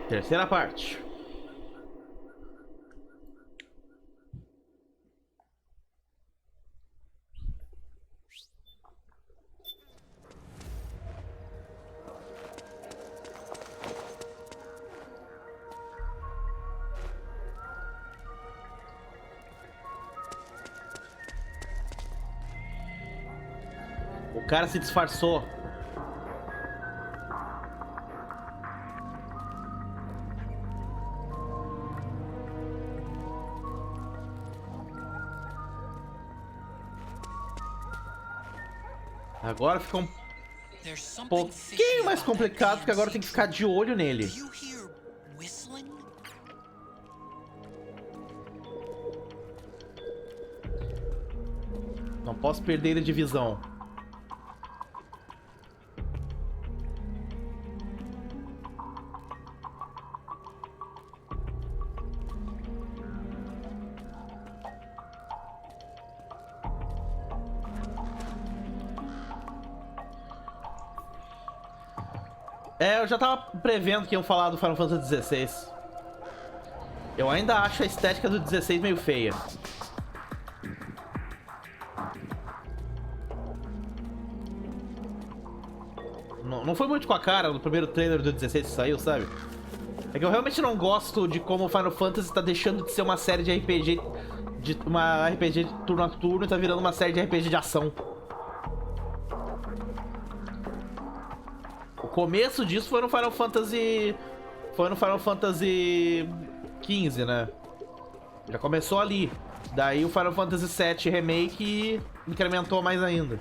Terceira parte. cara se disfarçou. Agora fica um pouquinho mais complicado, porque agora tem que ficar de olho nele. Não posso perder ele de visão. Eu já tava prevendo que iam falar do Final Fantasy XVI. Eu ainda acho a estética do 16 meio feia. Não foi muito com a cara no primeiro trailer do 16 que saiu, sabe? É que eu realmente não gosto de como o Final Fantasy tá deixando de ser uma série de RPG... uma RPG de turno a turno e tá virando uma série de RPG de ação. O começo disso foi no Final Fantasy... XV, né? Já começou ali. Daí o Final Fantasy VII Remake incrementou mais ainda.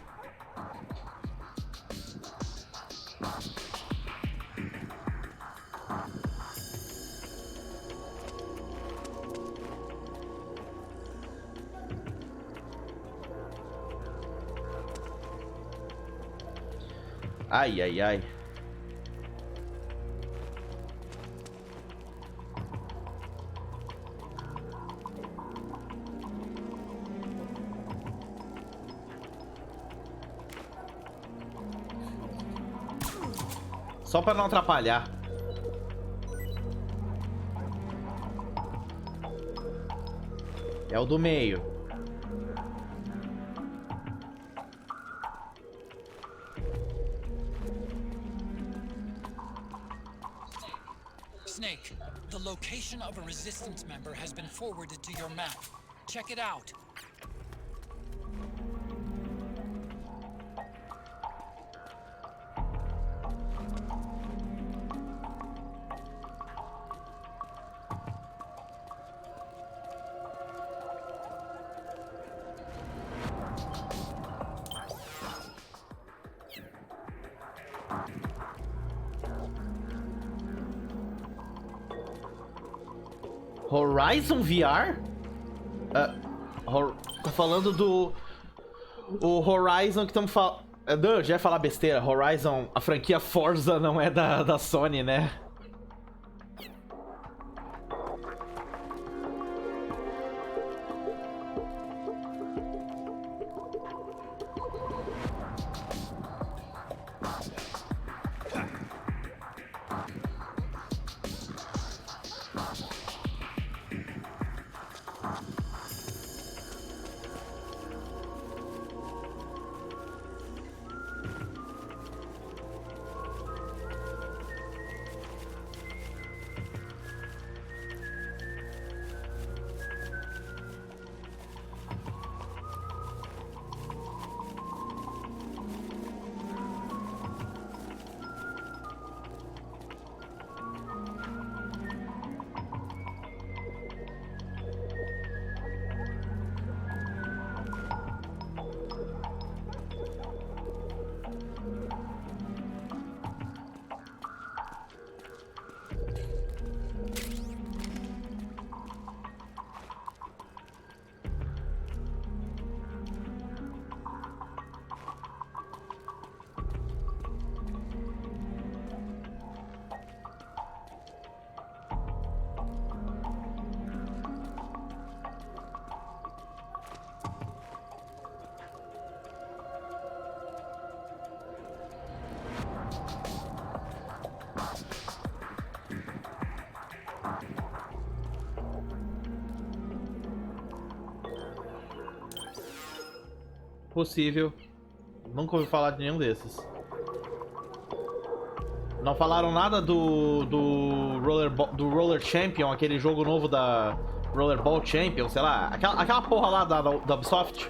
Ai, ai, ai. Só para não atrapalhar. É o do meio. Snake, the location of a resistance member has been forwarded to your map. Check it out. Horizon VR? Tá falando do... O Horizon que estamos falando... Já ia falar besteira. Horizon, a franquia Forza não é da Sony, né? Possível. Nunca ouvi falar de nenhum desses. Não falaram nada do Roller Champion, aquele jogo novo da Rollerball Champion, sei lá. Aquela porra lá da Ubisoft.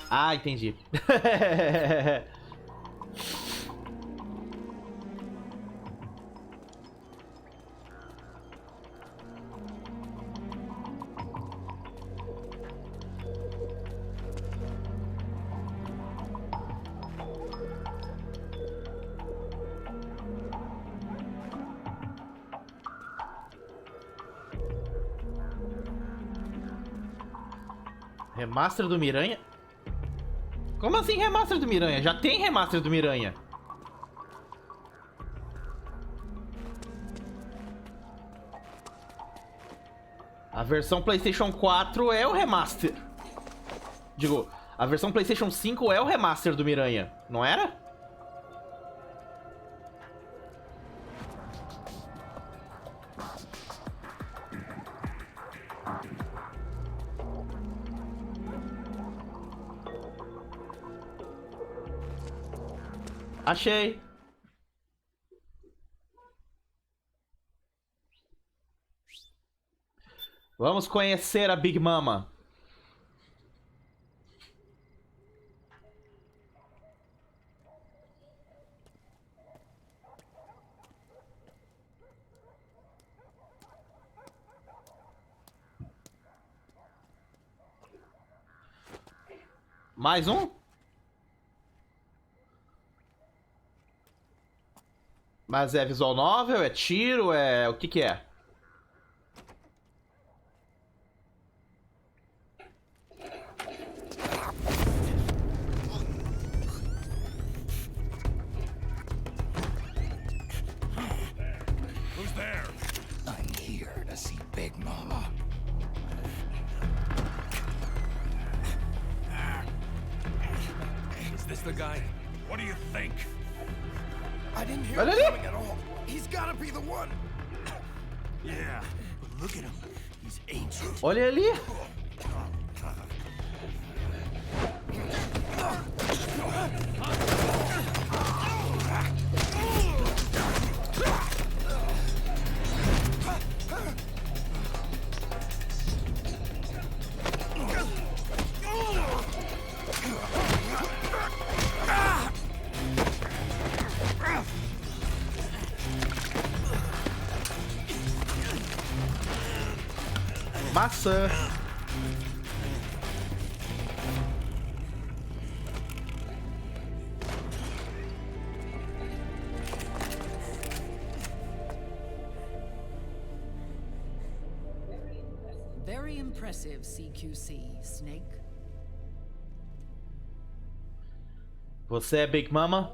Ah, entendi. Remaster do Miranha? Como assim remaster do Miranha? Já tem remaster do Miranha. A versão PlayStation 4 é o remaster. Digo, a versão PlayStation 5 é o remaster do Miranha, não era? Achei. Vamos conhecer a Big Mama. Mais um? Mas é visual novel? É tiro? É... o que que é? Who's there? I'm here to see Big Mama. Is this the guy? What do you think? I didn't hear Olha him ali. coming at all. He's gotta be the one. Yeah, but look at him. He's ancient. Olha ali. Maçã. Very impressive, CQC, Snake. Você é Big Mama?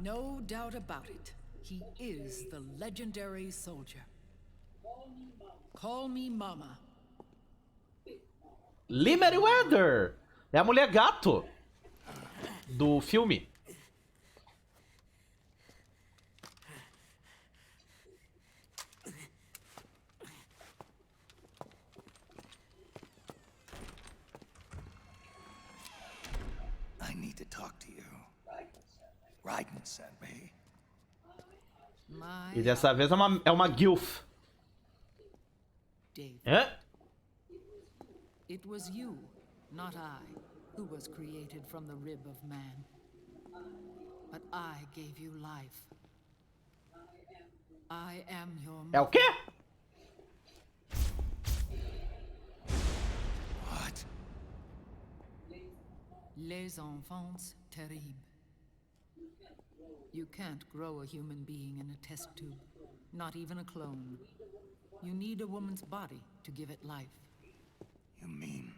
No doubt about it. He is the legendary soldier. Call me Mama. Lee Meriwether. É a mulher gato do filme. I need to talk to you. Raiden sent me. My E dessa vez é uma gilf. David. Hã? It was you, not I, who was created from the rib of man. But I gave you life. I am your É o quê? What? Les enfants terribles. You can't grow a human being in a test tube, not even a clone. You need a woman's body to give it life. You mean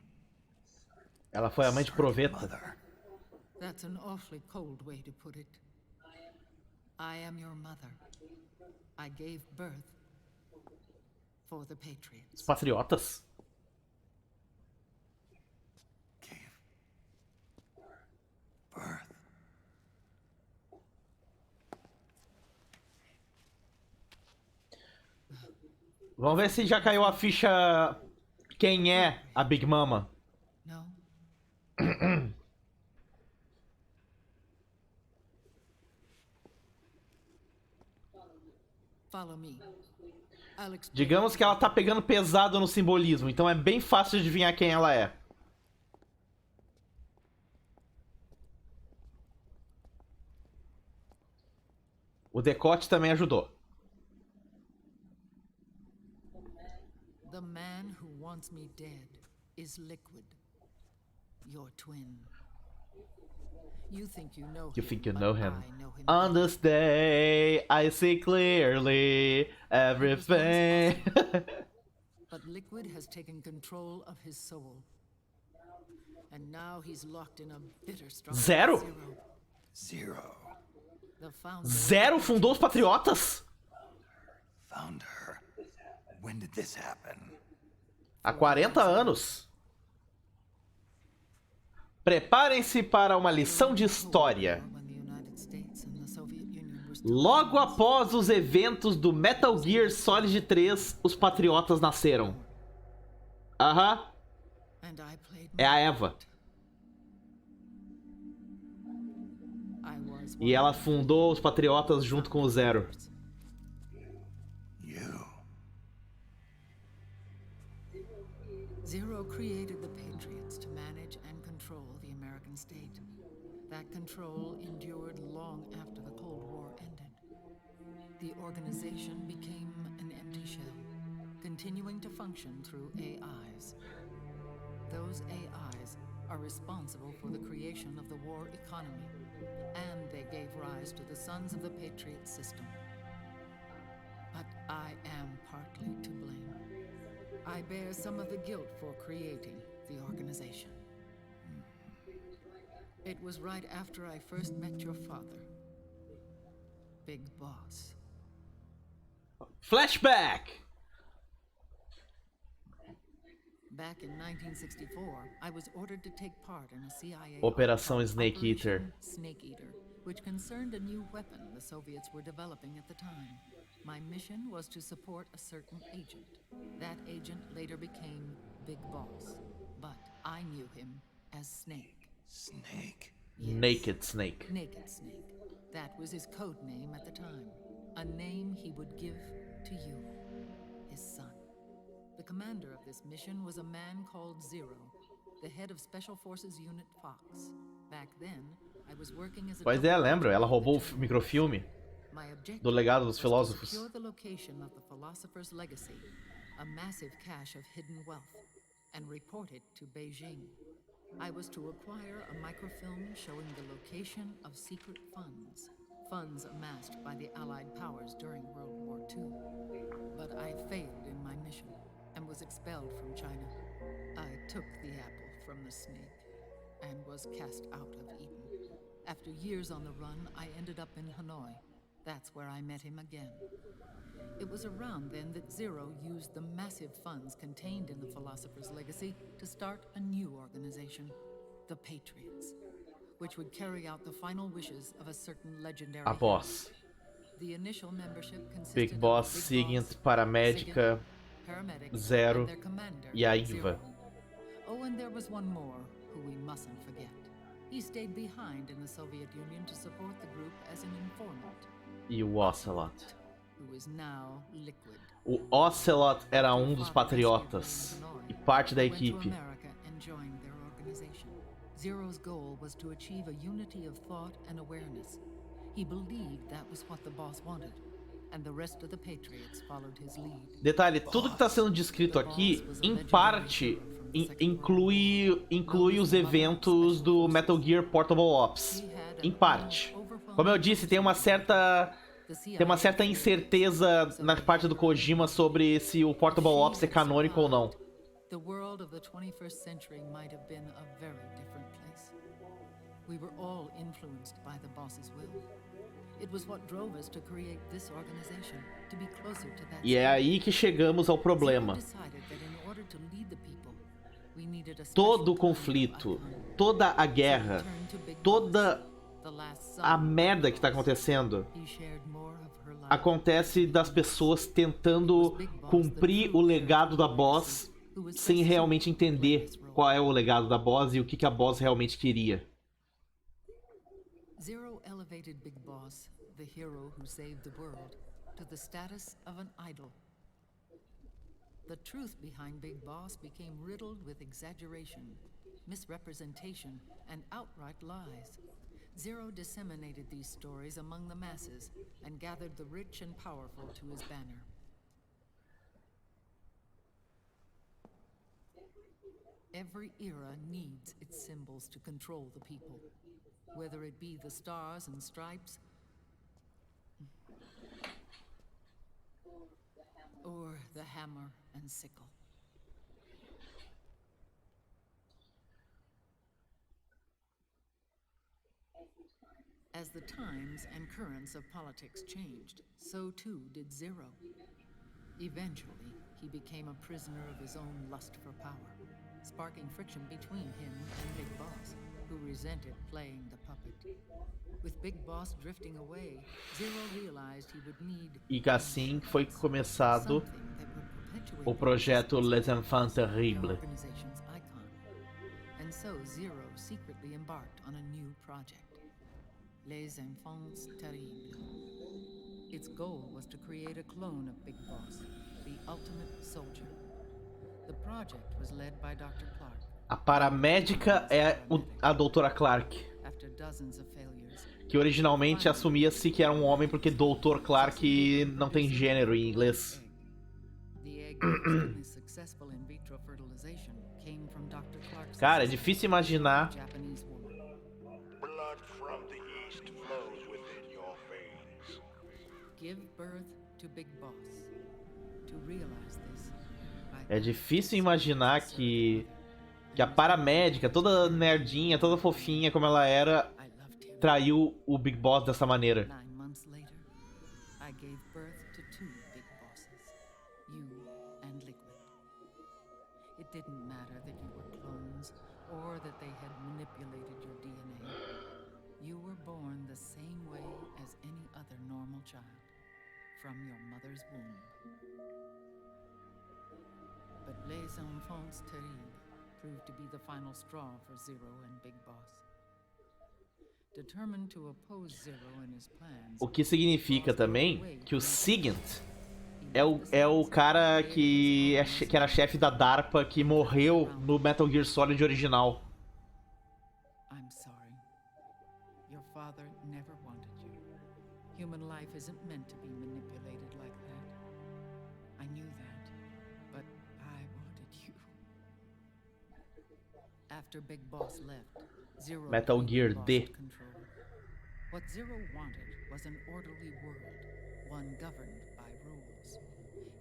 Ela foi a mãe de proveta. mother? That's an awfully cold way to put it. I am your mother. I gave birth for the Os Patriots. patriotas? Gave birth. Vamos ver se já caiu a ficha. Quem é a Big Mama? No? Follow me. I'll explain. Digamos que ela tá pegando pesado no simbolismo, então é bem fácil de adivinhar quem ela é. O decote também ajudou. The man who wants me dead is Liquid, your twin. You think you know him, You think you but know him. I know him On better. this day, I see clearly everything. But Liquid has taken control of his soul. And now he's locked in a bitter struggle Zero? with Zero. The founder Zero fundou os Patriotas? Found her. When did this happen? Há 40 anos. Preparem-se para uma lição de história. when the United States and the Soviet Union were still Logo após os eventos do Metal Gear Solid 3, os Patriotas nasceram. Aham. and I played É a Eva. I was E ela fundou os Patriotas junto com o Zero. You. Zero created the Patriots to manage and control the American state. That control endured long after the Cold War ended. The organization became an empty shell, continuing to function through AIs. Those AIs are responsible for the creation of the war economy, and they gave rise to the Sons of the Patriot system. But I am partly to blame. I bear some of the guilt for creating the organization. It was right after I first met your father, Big Boss. Flashback! Back in 1964, I was ordered to take part in a CIA Operação called Snake Eater. Operation Snake Eater, which concerned a new weapon the Soviets were developing at the time. My mission was to support a certain agent. That agent later became Big Boss, but I knew him as Snake. Snake. Yes. Naked Snake. Naked Snake. That was his code name at the time. A name he would give to you, his son. The commander of this mission was a man called Zero, the head of Special Forces Unit Fox. Back then, I was working as a Pois é, lembro, ela roubou o microfilme My objective do legado dos was to filósofos. secure the location of the philosopher's legacy, a massive cache of hidden wealth, and report it to Beijing. I was to acquire a microfilm showing the location of secret funds, funds amassed by the Allied powers during World War II. But I failed in my mission and was expelled from China. I took the apple from the snake and was cast out of Eden. After years on the run, I ended up in Hanoi. That's where I met him again. It was around then that Zero used the massive funds contained in the Philosopher's Legacy to start a new organization, the Patriots, which would carry out the final wishes of a certain legendary A hero. Boss. The initial membership consisted Big of Boss, Big Sigint, Boss, Paramédica, Sigint, Paramedic, Zero and their commander, e a Zero. Iva. Oh, and there was one more who we mustn't forget. He stayed behind in the Soviet Union to support the group as an informant, E o Ocelot. who is now Liquid. O Ocelot era dos Patriotas e parte da He went to equipe. America and joined their organization. Zero's goal was to achieve a unity of thought and awareness. He believed that was what the boss wanted, and the rest of the Patriots followed his lead. Detalhe, tudo que está sendo descrito aqui, em parte, inclui os eventos do Metal Gear Portable Ops. Em parte. Como eu disse, tem uma certa incerteza na parte do Kojima sobre se o Portable Ops é canônico ou não. The world of the 21st century might have been a very different place. We were all influenced by the boss's will. It was what drove us to create this organization, to be closer to that. E é aí que chegamos ao problema. Todo o conflito, toda a guerra, toda a merda que tá acontecendo acontece das pessoas tentando cumprir o legado da Boss sem realmente entender qual é o legado da Boss e o que a Boss realmente queria. Zero elevated Big Boss, the hero who saved the world, to the status of an idol. The truth behind Big Boss became riddled with exaggeration, misrepresentation, and outright lies. Zero disseminated these stories among the masses and gathered the rich and powerful to his banner. Every era needs its symbols to control the people, whether it be the stars and stripes or the hammer and sickle. As the times and currents of politics changed, so too did Zero. Eventually, he became a prisoner of his own lust for power, sparking friction between him and Big Boss, who resented playing the puppet. With Big Boss drifting away, Zero realized he would need E assim foi começado o projeto Les Enfants Terribles. And so Zero secretly embarked on a new project, Les Enfants Terribles. Its goal was to create a clone of Big Boss, the ultimate soldier. The project was led by Dr. Clark. A paramédica é a Doutora Clark, After dozens of failures, que originalmente assumia-se que era um homem porque Dr. Clark não tem gênero em inglês. Cara, é difícil imaginar. É difícil imaginar que a paramédica, toda nerdinha, toda fofinha como ela era, traiu o Big Boss dessa maneira. 9 months later, I gave birth to 2 Big Bosses, you and Liquid. It didn't matter that you were clones or that they had manipulated your DNA. You were born the same way as any other normal child, from your mother's womb. But Les Enfants Terribles proved to be the final straw for Zero and Big Boss. Determined to oppose Zero and his plans, o que significa também que o Sigint é o cara que era chefe da DARPA que morreu no Metal Gear Solid original. I'm sorry. Your father never wanted you. Human life isn't meant to be manipulated like that. I knew that, but I wanted you. After Big Boss left, Zero Metal Gear D. What Zero wanted was an orderly world, one governed by rules.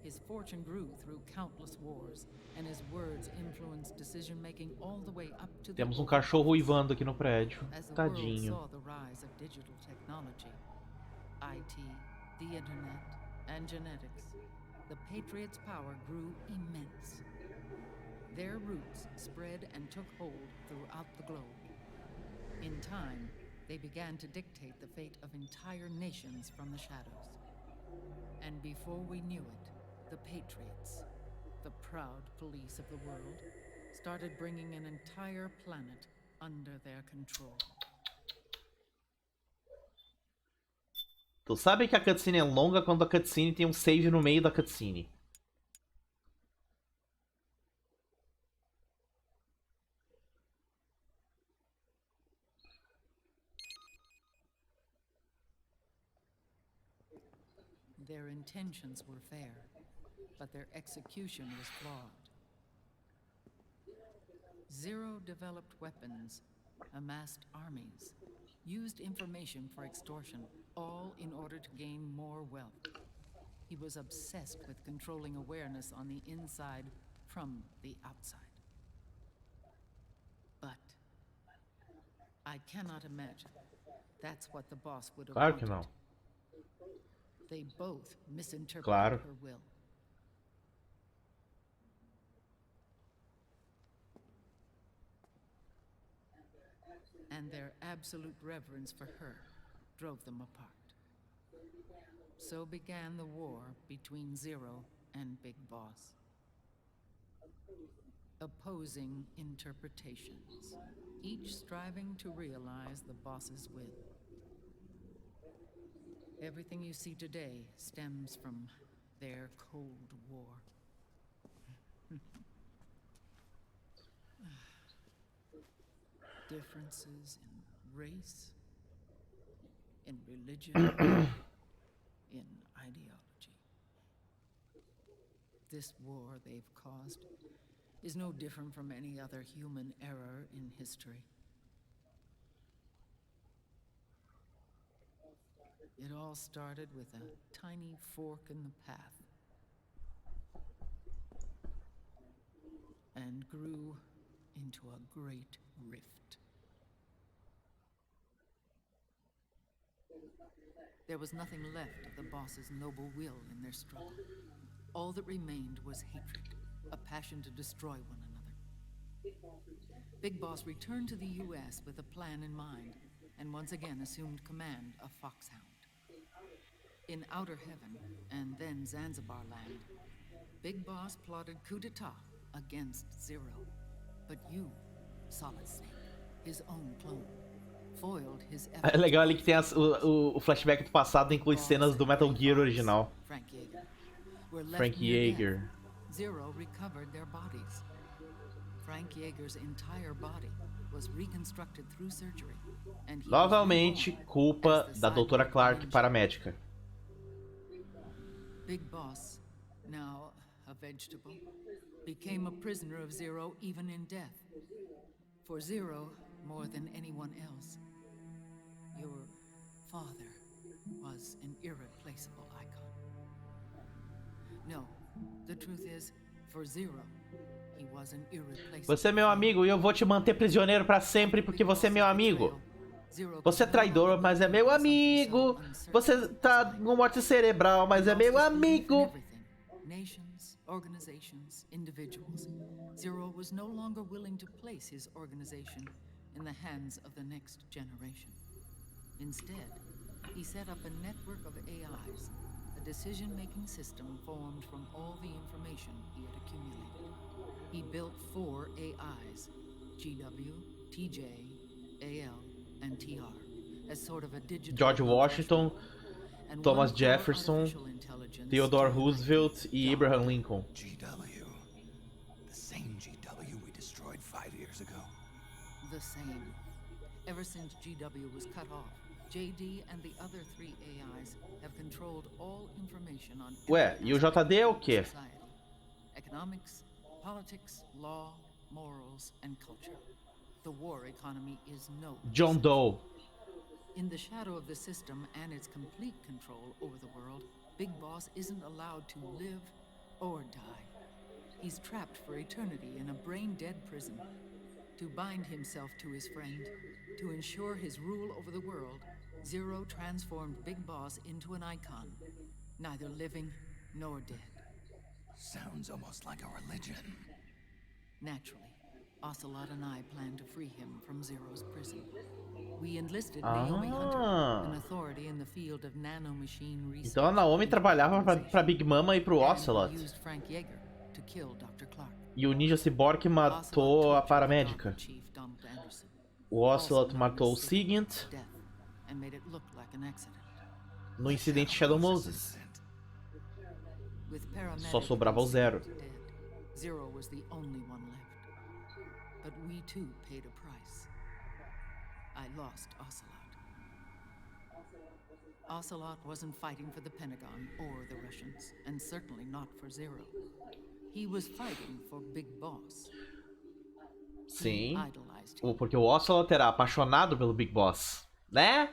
His fortune grew through countless wars, and his words influenced decision-making all the way up to the Temos cachorro uivando aqui no prédio. Tadinho. saw the rise of digital technology, IT, the internet, and genetics, the Patriots' power grew immense. Their roots spread and took hold throughout the globe. In time, they began to dictate the fate of entire nations from the shadows. And before we knew it, the Patriots, the proud police of the world, started bringing an entire planet under their control. Tu sabe que a cutscene é longa quando a cutscene tem save no meio da cutscene. Their intentions were fair, but their execution was flawed. Zero developed weapons, amassed armies, used information for extortion, all in order to gain more wealth. He was obsessed with controlling awareness on the inside from the outside. But I cannot imagine that's what the boss would have Claro que wanted. não. They both misinterpreted Claro. her will. And their absolute reverence for her drove them apart. So began the war between Zero and Big Boss. Opposing interpretations, each striving to realize the boss's will. Everything you see today stems from their Cold War. Differences in race, in religion, in ideology. This war they've caused is no different from any other human error in history. It all started with a tiny fork in the path and grew into a great rift. There was nothing left of the boss's noble will in their struggle. All that remained was hatred, a passion to destroy one another. Big Boss returned to the U.S. with a plan in mind, and once again assumed command of Foxhound. In Outer Heaven, and then Zanzibar Land, Big Boss plotted coup d'etat against Zero. But you, Solid Snake, his own clone, foiled his É legal ali que tem o flashback do passado, inclui cenas do Metal Gear original. Frank Yeager. Zero recovered their bodies. Frank Yeager's entire body was reconstructed through surgery, and he Novamente, culpa da Doutora Clark, paramédica. Big Boss, now a vegetable, became a prisoner of Zero even in death. For Zero, more than anyone else, your father was an irreplaceable icon. No, the truth is, for Zero, he was an irreplaceable. Você é meu amigo e eu vou te manter prisioneiro pra sempre porque você é meu amigo. Você é traidor, mas é meu amigo. Você tá com morte cerebral, mas é meu amigo. Nations, organizations, individuals. Zero was no longer willing to place his organization in the hands of the next generation. Instead, he set up a network of AIs, a decision-making system formed from all the information he had accumulated. He built 4 AIs, GW, TJ, AL, and TR, as sort of a digital George Washington, Thomas Jefferson, Theodore Roosevelt e Abraham Lincoln. GW. The same GW we destroyed 5 years ago. The same. Ever since GW was cut off, JD and the other 3 AIs have controlled all information on Ué, e o JD é o quê? Economics, politics, law, morals, and culture. The war economy is no John Doe. In the shadow of the system and its complete control over the world, Big Boss isn't allowed to live or die. He's trapped for eternity in a brain-dead prison. To bind himself to his friend, to ensure his rule over the world, Zero transformed Big Boss into an icon, neither living nor dead. Sounds almost like a religion. Naturally, Ocelot and I plan to free him from Zero's prison. We enlisted Naomi Hunter, an authority in the field of nanomachine research. Então a Naomi trabalhava pra Big Mama e pro Ocelot. Used Frank Yeager to kill Dr. Clark. E o Ninja Cyborg matou a paramédica. O Ocelot matou o Sigint no incidente Shadow Moses. Só sobrava o Zero. Zero was the only one left. But we too paid a price. I lost Ocelot. Ocelot wasn't fighting for the Pentagon or the Russians, and certainly not for Zero. He was fighting for Big Boss. Sim, porque o Ocelot era apaixonado pelo Big Boss. Né?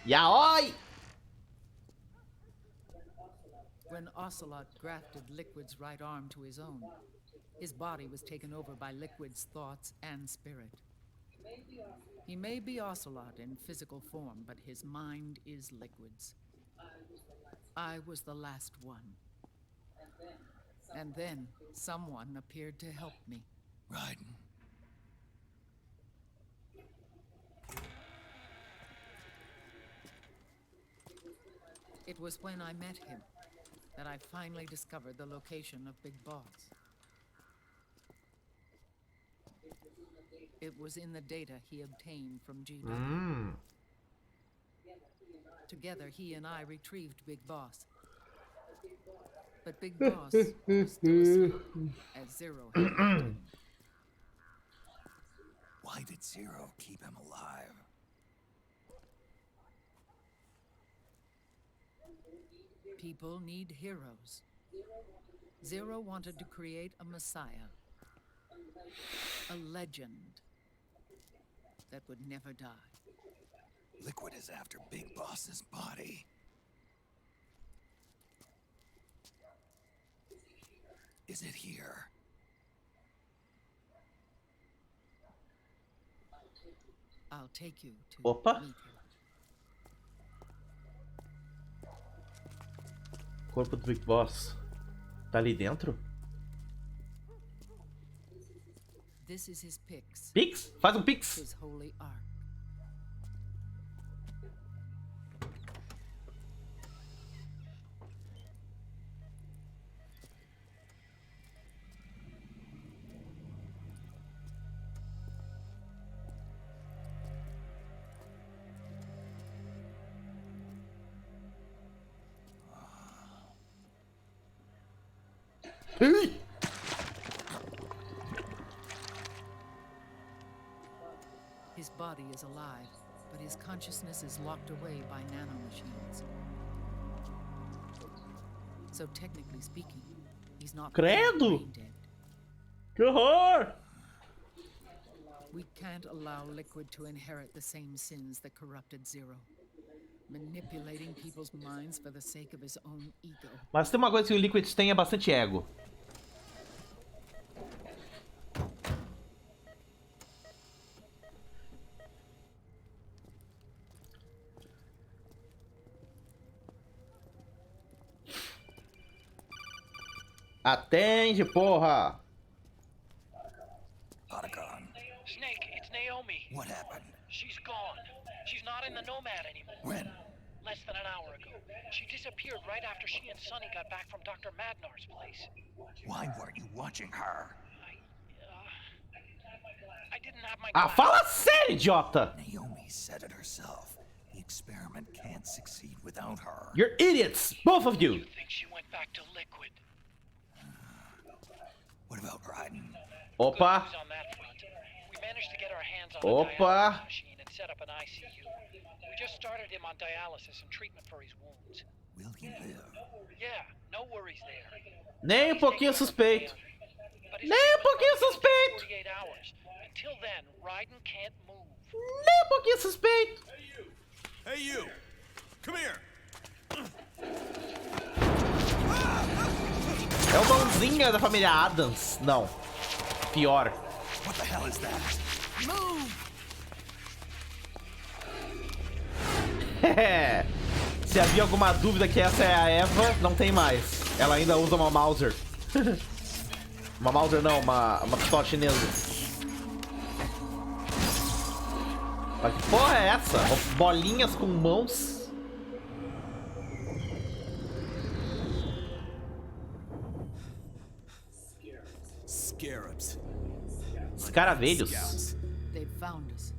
Yaoi! When Ocelot grafted Liquid's right arm to his own, his body was taken over by Liquid's thoughts and spirit. He may be Ocelot in physical form, but his mind is Liquid's. I was the last one. And then someone appeared to help me. Raiden. It was when I met him that I finally discovered the location of Big Boss. It was in the data he obtained from GW. Together, he and I retrieved Big Boss. But Big Boss was still asleep, as Zero had left him. Why did Zero keep him alive? People need heroes. Zero wanted to create a messiah. A legend that would never die. Liquid is after Big Boss's body. Is it here? I'll take you to Opa! meet him. Corpo do Big Boss. Tá ali dentro? This is his pix. Pix? Faz um pix! His holy ark. Ei! His body is alive, but his consciousness is locked away by nanomachines. So technically speaking, he's not Credo! brain dead. Que horror! We can't allow Liquid to inherit the same sins that corrupted Zero. Manipulating people's minds for the sake of his own ego. Mas tem uma coisa que o Liquid tem, é bastante ego. Atende, porra! Otacon, Snake, it's Naomi. what happened? She's gone. She's not in the Nomad anymore. When? Less than an hour ago. She disappeared right after she and Sonny got back from Dr. Madnar's place. Why weren't you watching her? I didn't have my Ah, fala sério, idiota! Naomi said it herself. The experiment can't succeed without her. You're idiots, both of you! You think she went back to Liquid? What about Raiden? Opa! Good news on that front. We managed to get our hands on a Opa! dialysis machine and set up an ICU. We just started him on dialysis and treatment for his wounds. Will he live? Yeah, no worries there. Nem um pouquinho suspeito. But his Nem um treatment's pouquinho gonna take suspeito. 48 hours. Until then, Raiden can't move. Nem um pouquinho suspeito. Hey, you! Come here! É o mãozinha da família Adams. Não. Pior. What the hell is that? Move! Se havia alguma dúvida que essa é a Eva, não tem mais. Ela ainda usa uma Mauser. Uma Mauser não, uma pistola chinesa. Mas que porra é essa? Bolinhas com mãos. Scarabs. Escaravelhos. They found us.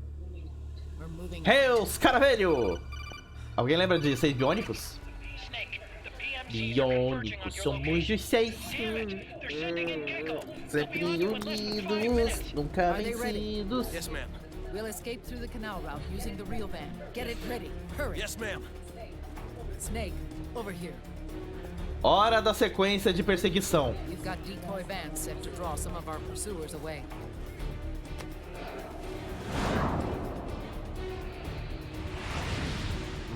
We're moving. Hey, os caravelho! Alguém lembra de seis biônicos? Snake, the PMCs are converging on Biônicos, your somos location. os seis. Damn it, they're sending in Gecko. Sempre They'll be on you in less than 5 unidos, minutes. nunca Are they ready? vencidos. Yes, ma'am. We'll escape through the canal route using the real van. Get it ready. Hurry. Yes, ma'am. Snake, over here. Hora da sequência de perseguição. We've got decoy vans set to draw some of our pursuers away.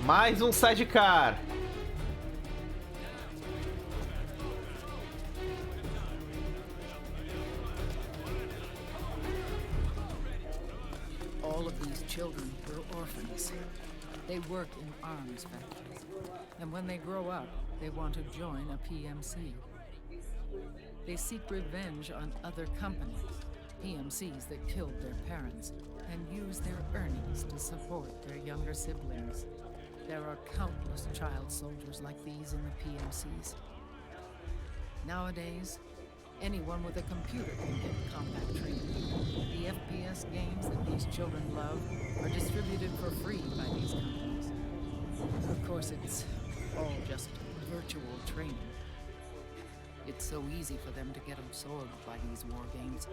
Mais um sidecar. All of these children were orphans. They work in arms factories. And when they grow up, they want to join a PMC. They seek revenge on other companies, PMCs that killed their parents, and use their earnings to support their younger siblings. There are countless child soldiers like these in the PMCs. Nowadays, anyone with a computer can get combat training. The FPS games that these children love are distributed for free by these companies. Of course, it's all just virtual training. It's so easy for them to get absorbed by these war games.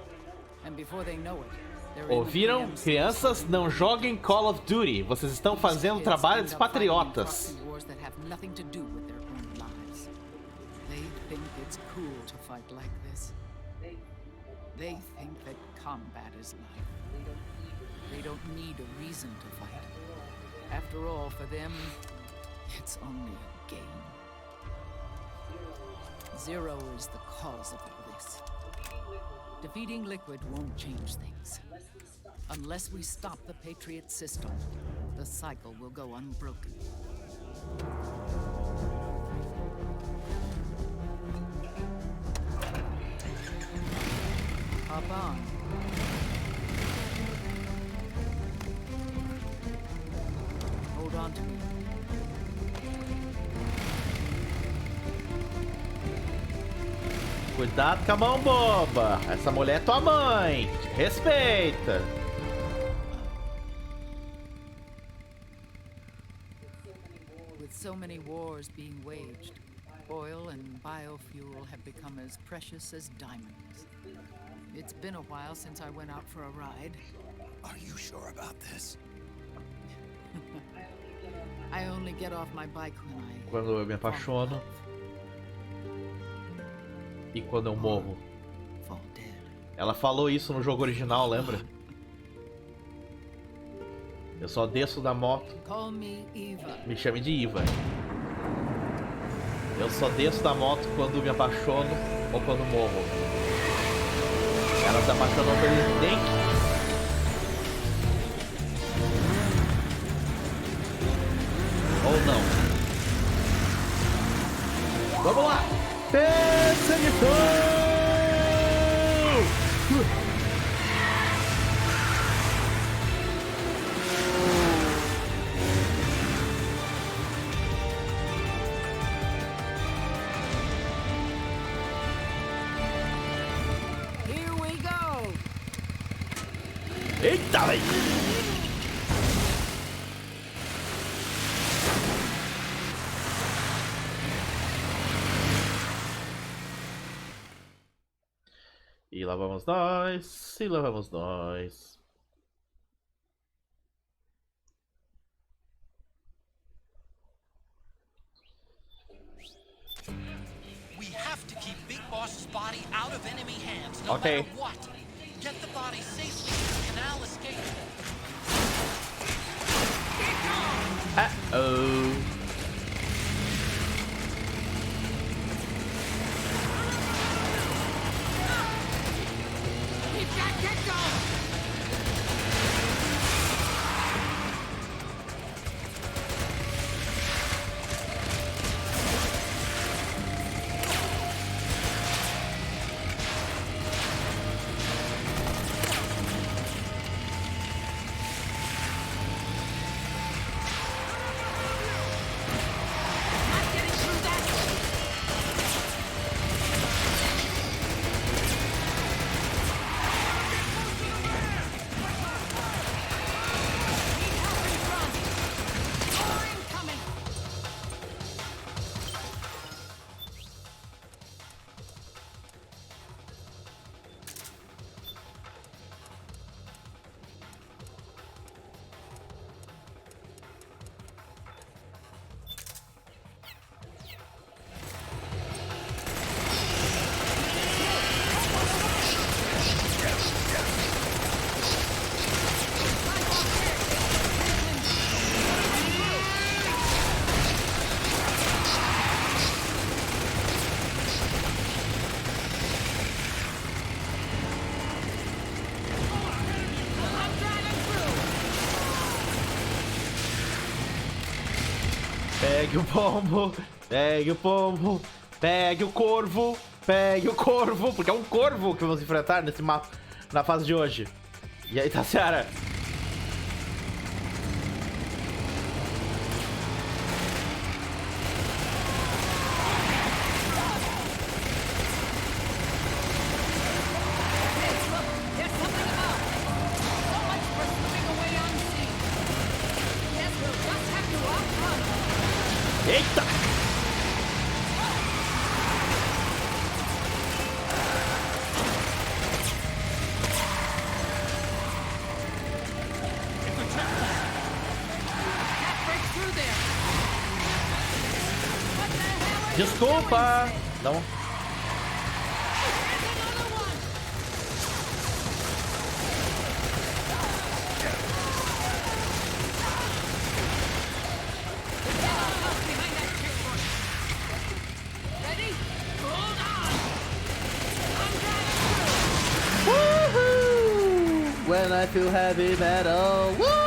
And before they know it, they're in the Ouviram? PMCs. Crianças, não joguem Call of Duty. Vocês estão fazendo trabalho dos patriotas. Wars that have nothing to do with their own lives. think it's cool to fight like this. They think that combat is life. They don't need a reason to fight. After all, for them, it's only a game. Zero is the cause of all this. Defeating Liquid won't change things. Unless we stop the Patriot system, the cycle will go unbroken. Hop on. Hold on to me. Cuidado com a mão boba. Essa mulher é tua mãe. Respeita. With so many wars being waged, oil and biofuel have become as precious as diamonds. It's been a while since I went out for a ride. Are you sure about this? I only get off my bike when I... Quando eu me apaixono. E quando eu morro. Ela falou isso no jogo original, lembra? Eu só desço da moto. Me chame de Iva. Eu só desço da moto quando me apaixono ou quando morro. Ela se apaixonou pelo Snake. Ou não. Vamos lá! Perseguição! Here we go! Eita, véi! E lá vamos nós, e lá vamos nós. We have to keep Big Boss's body out of enemy hands, no Okay. matter what. Get the body safely to the canal escape. Uh-oh. Pegue o pombo, pegue o pombo, pegue o corvo, pegue o corvo, porque é um corvo que vamos enfrentar nesse mapa, na fase de hoje. E aí, Tassiara? Eita! Desculpa! Não. Woohoo! When I feel heavy metal. Woohoo!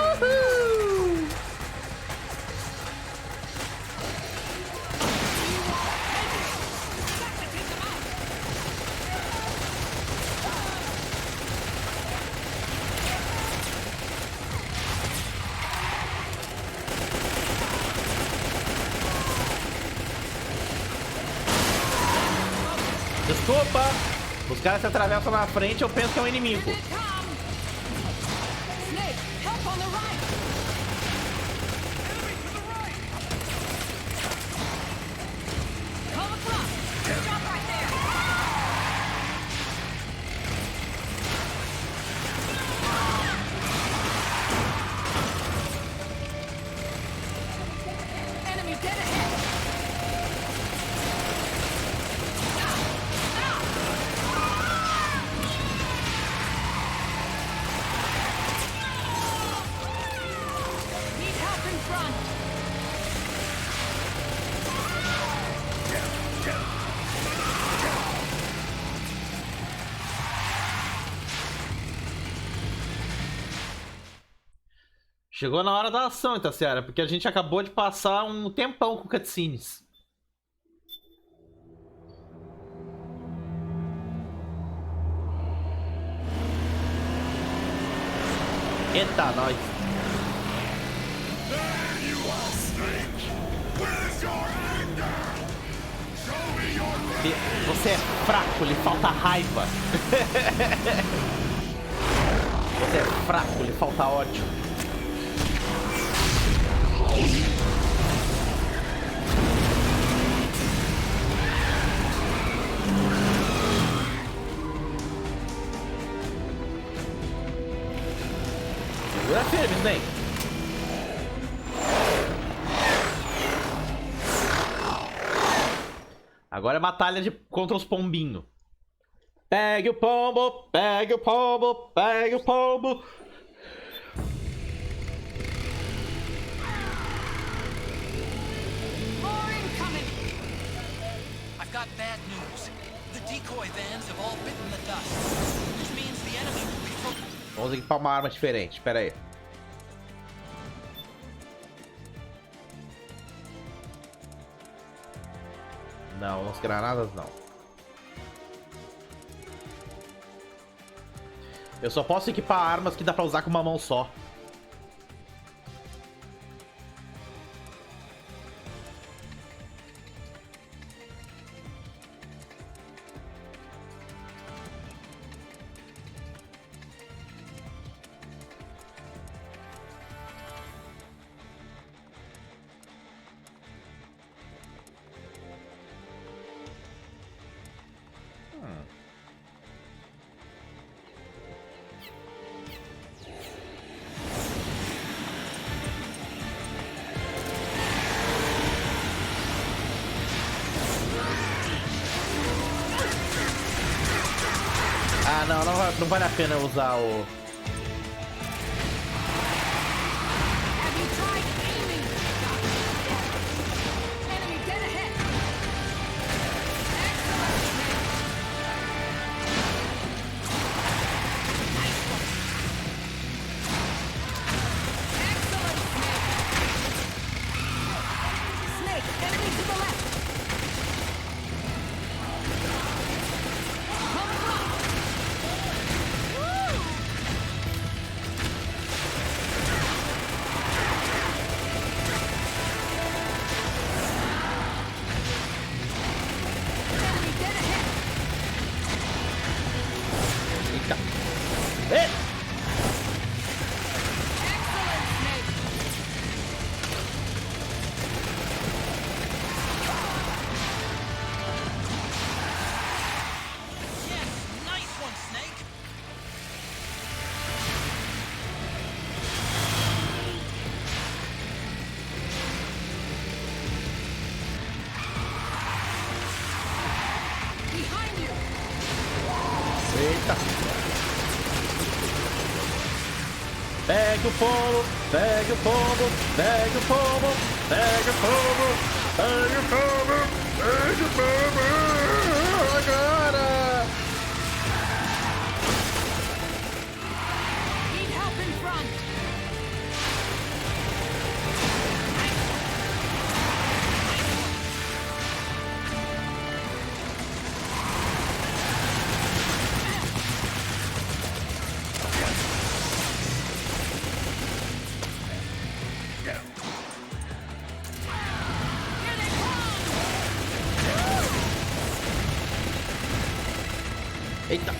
Desculpa! Os caras se atravessam na frente, eu penso que é um inimigo. Chegou na hora da ação, então, Terceiro, porque a gente acabou de passar um tempão com cutscenes. Eita, nós. Você é fraco, lhe falta raiva. Você é fraco, lhe falta ódio. Segura firme, Snake. Agora é batalha contra os pombinhos. Pegue o pombo, pegue o pombo, pegue o pombo. I've got bad news. The decoy vans have all bitten the dust, which means the enemy will be focused. Vamos equipar uma arma diferente, espera aí. Não, as granadas não. Eu só posso equipar armas que dá pra usar com uma mão só. Ah, não vale a pena usar o... Eita! Pega o pombo, pega o pombo, pega o pombo, pega o pombo, pega o pombo, pega o pombo, agora! Need help in front. Eita!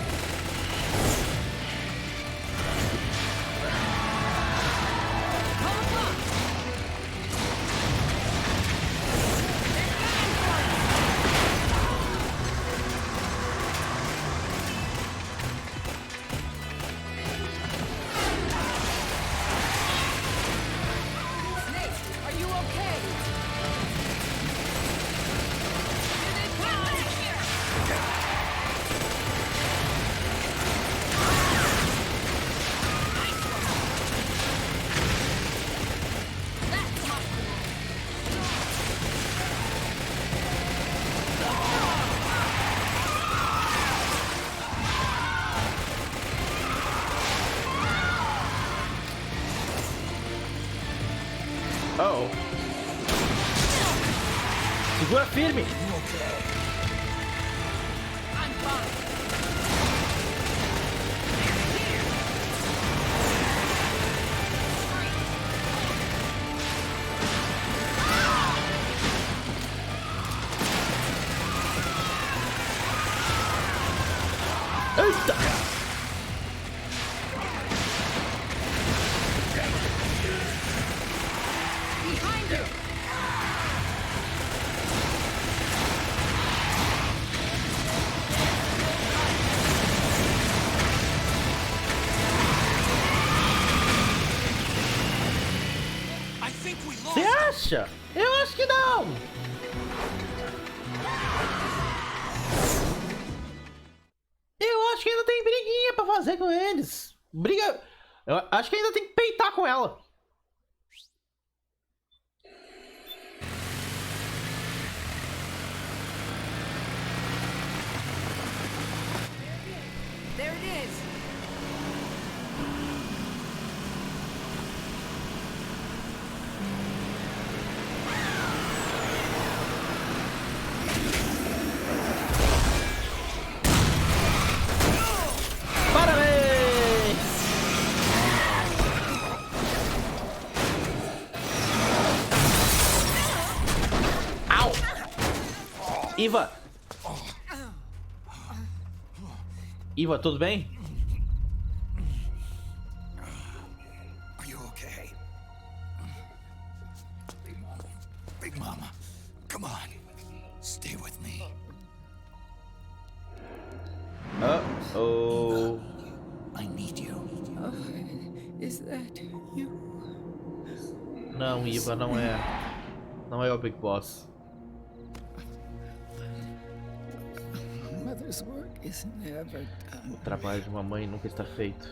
Oh. Segura firme. Eita! Behind you. Você acha? Eu acho que não. Eu acho que ainda tem briguinha pra fazer com eles. Briga. Eu acho que ainda tem que peitar com ela. There it is. Parabéns! Au! Iva! Iva, tudo bem? Are you okay? Big Mama, come on. Stay with me. Uh-oh. I need you. Is that you? Não, Iva, não é. Não é o Big Boss. Mother's work is never done. O trabalho de uma mãe nunca está feito.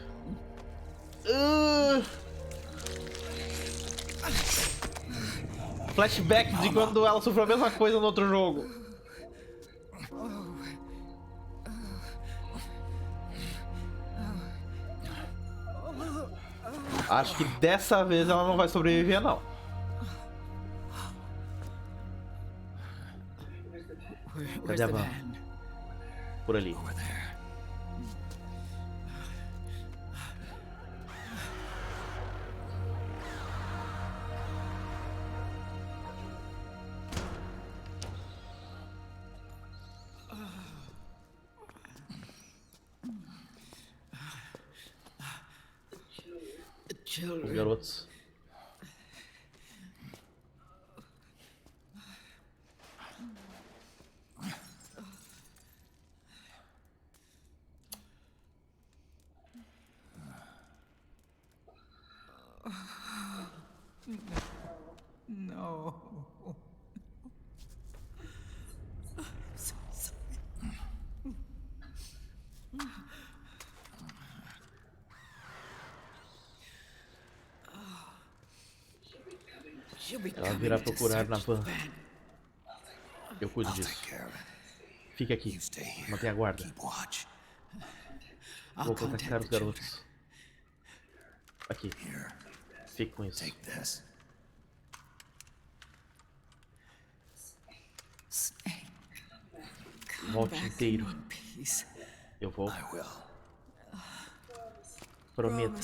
Flashback de quando ela sofreu a mesma coisa no outro jogo. Acho que dessa vez ela não vai sobreviver, não. Cadê a van? Por ali. Os garotos. No. I'm so sorry. Ela virá procurar na van. Eu cuido disso. Fique aqui. Mantenha a guarda. Vou contactar os garotos. Aqui. Fique com isso. Volte inteiro. Eu vou. Prometo.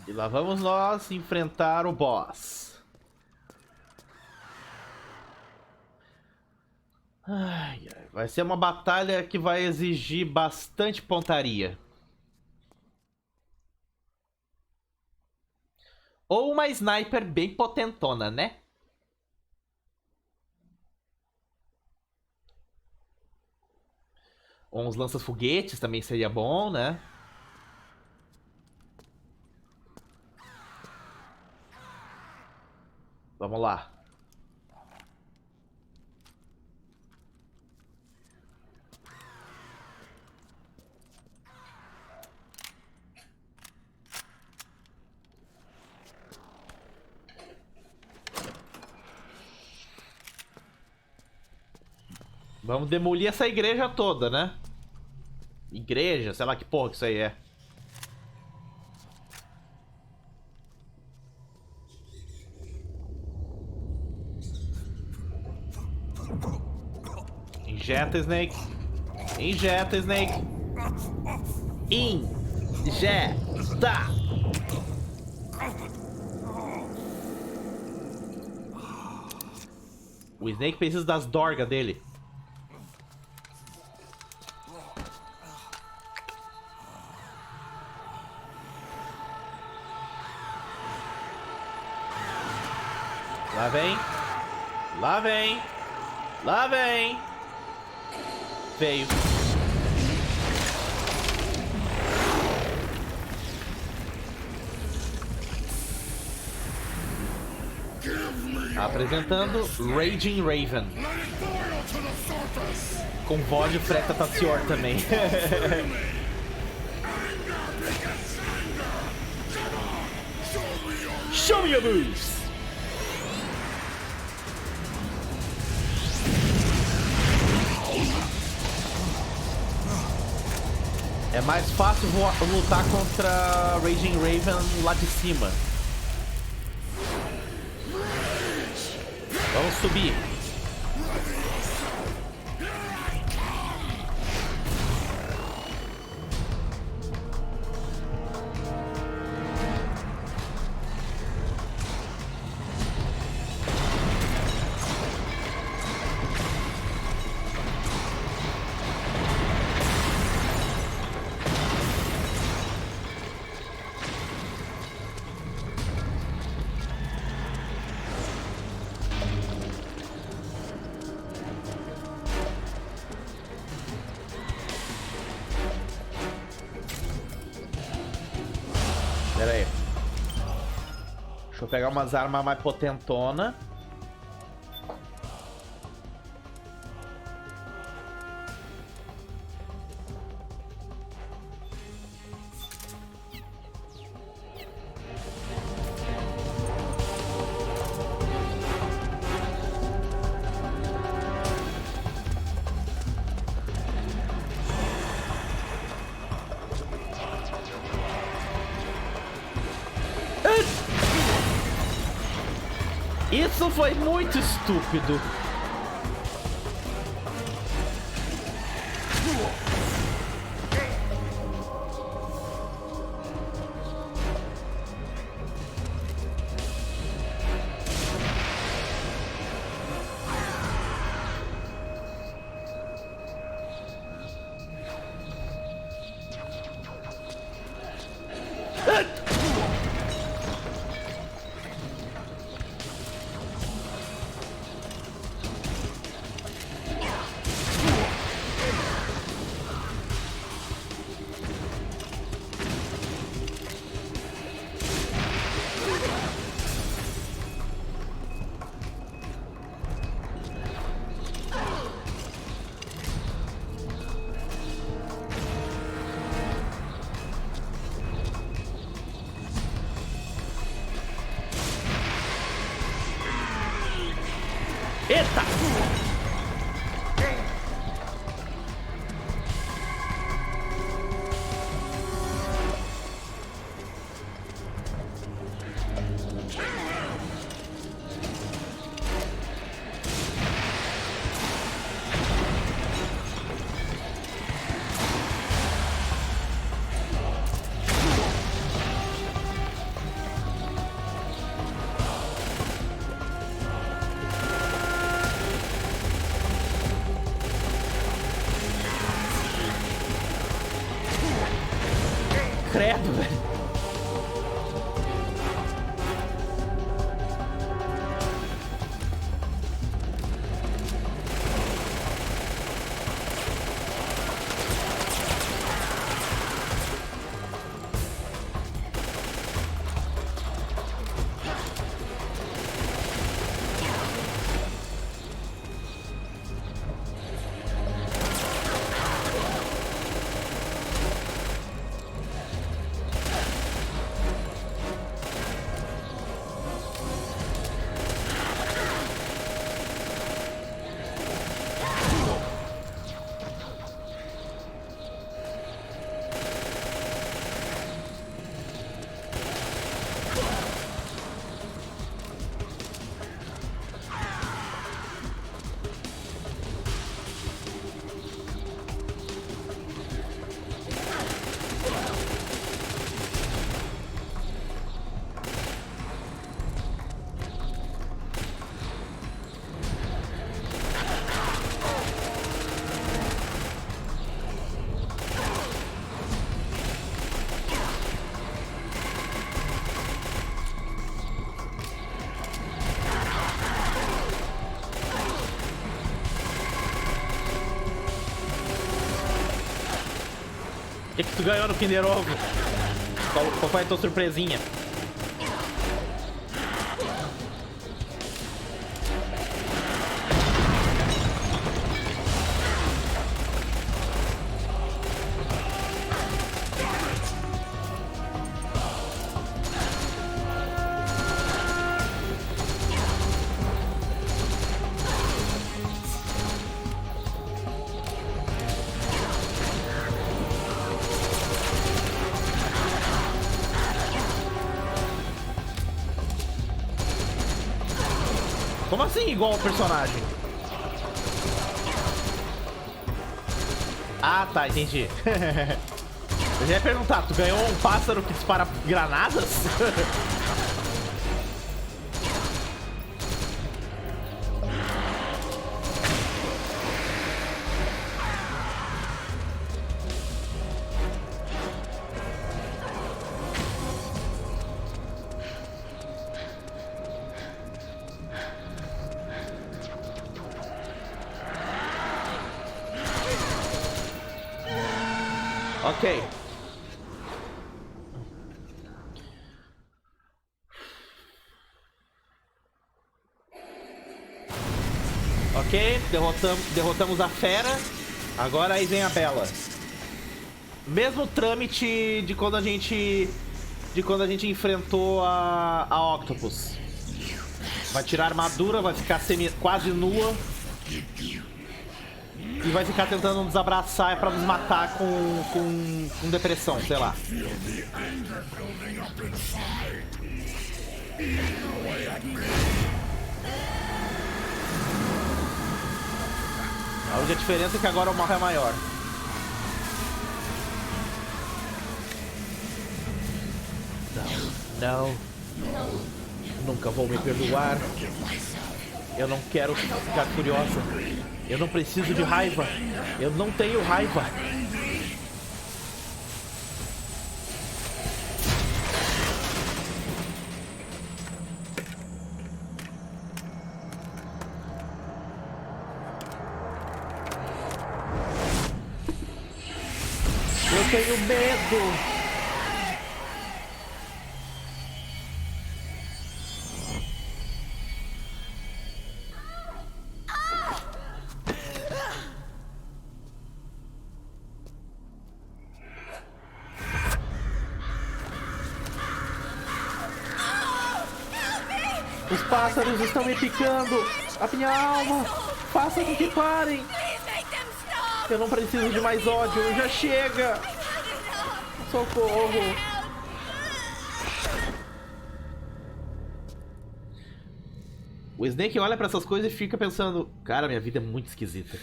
E lá vamos nós enfrentar o boss. Ai, ai. Vai ser uma batalha que vai exigir bastante pontaria. Ou uma sniper bem potentona, né? Ou uns lança-foguetes também seria bom, né? Vamos lá. Vamos demolir essa igreja toda, né? Igreja, sei lá que porra que isso aí é. Injeta, Snake. Injeta, Snake. Injeta. O Snake precisa das dorgas dele. Lá vem. Lá vem. Lá vem. Veio. Apresentando Raging Raven. Com voz de Freta Tassior também. Show me your moves! É mais fácil lutar contra Raging Raven lá de cima. Vamos subir. Pera aí. Deixa eu pegar umas armas mais potentona. Isso foi muito estúpido. Eita! Credo, velho. O que tu ganhou no Kinder Ovo? Qual foi a tua surpresinha? Como assim igual ao personagem? Ah, tá, entendi. Eu já ia perguntar, tu ganhou um pássaro que dispara granadas? Ok. Ok, derrotamos a fera. Agora aí vem a Bela. Mesmo trâmite de quando a gente enfrentou a Octopus. Vai tirar a armadura, vai ficar quase nua. E vai ficar tentando nos abraçar pra nos matar com depressão, sei lá. A única diferença é que agora o mal é maior. Não. Nunca vou me perdoar. Eu não quero ficar furiosa. Eu não preciso de raiva. Eu não tenho raiva. Eu tenho medo. Os pássaros estão me picando! A minha alma! Faça com que parem! Eu não preciso de mais ódio! Já chega! Socorro! O Snake olha pra essas coisas e fica pensando: cara, minha vida é muito esquisita.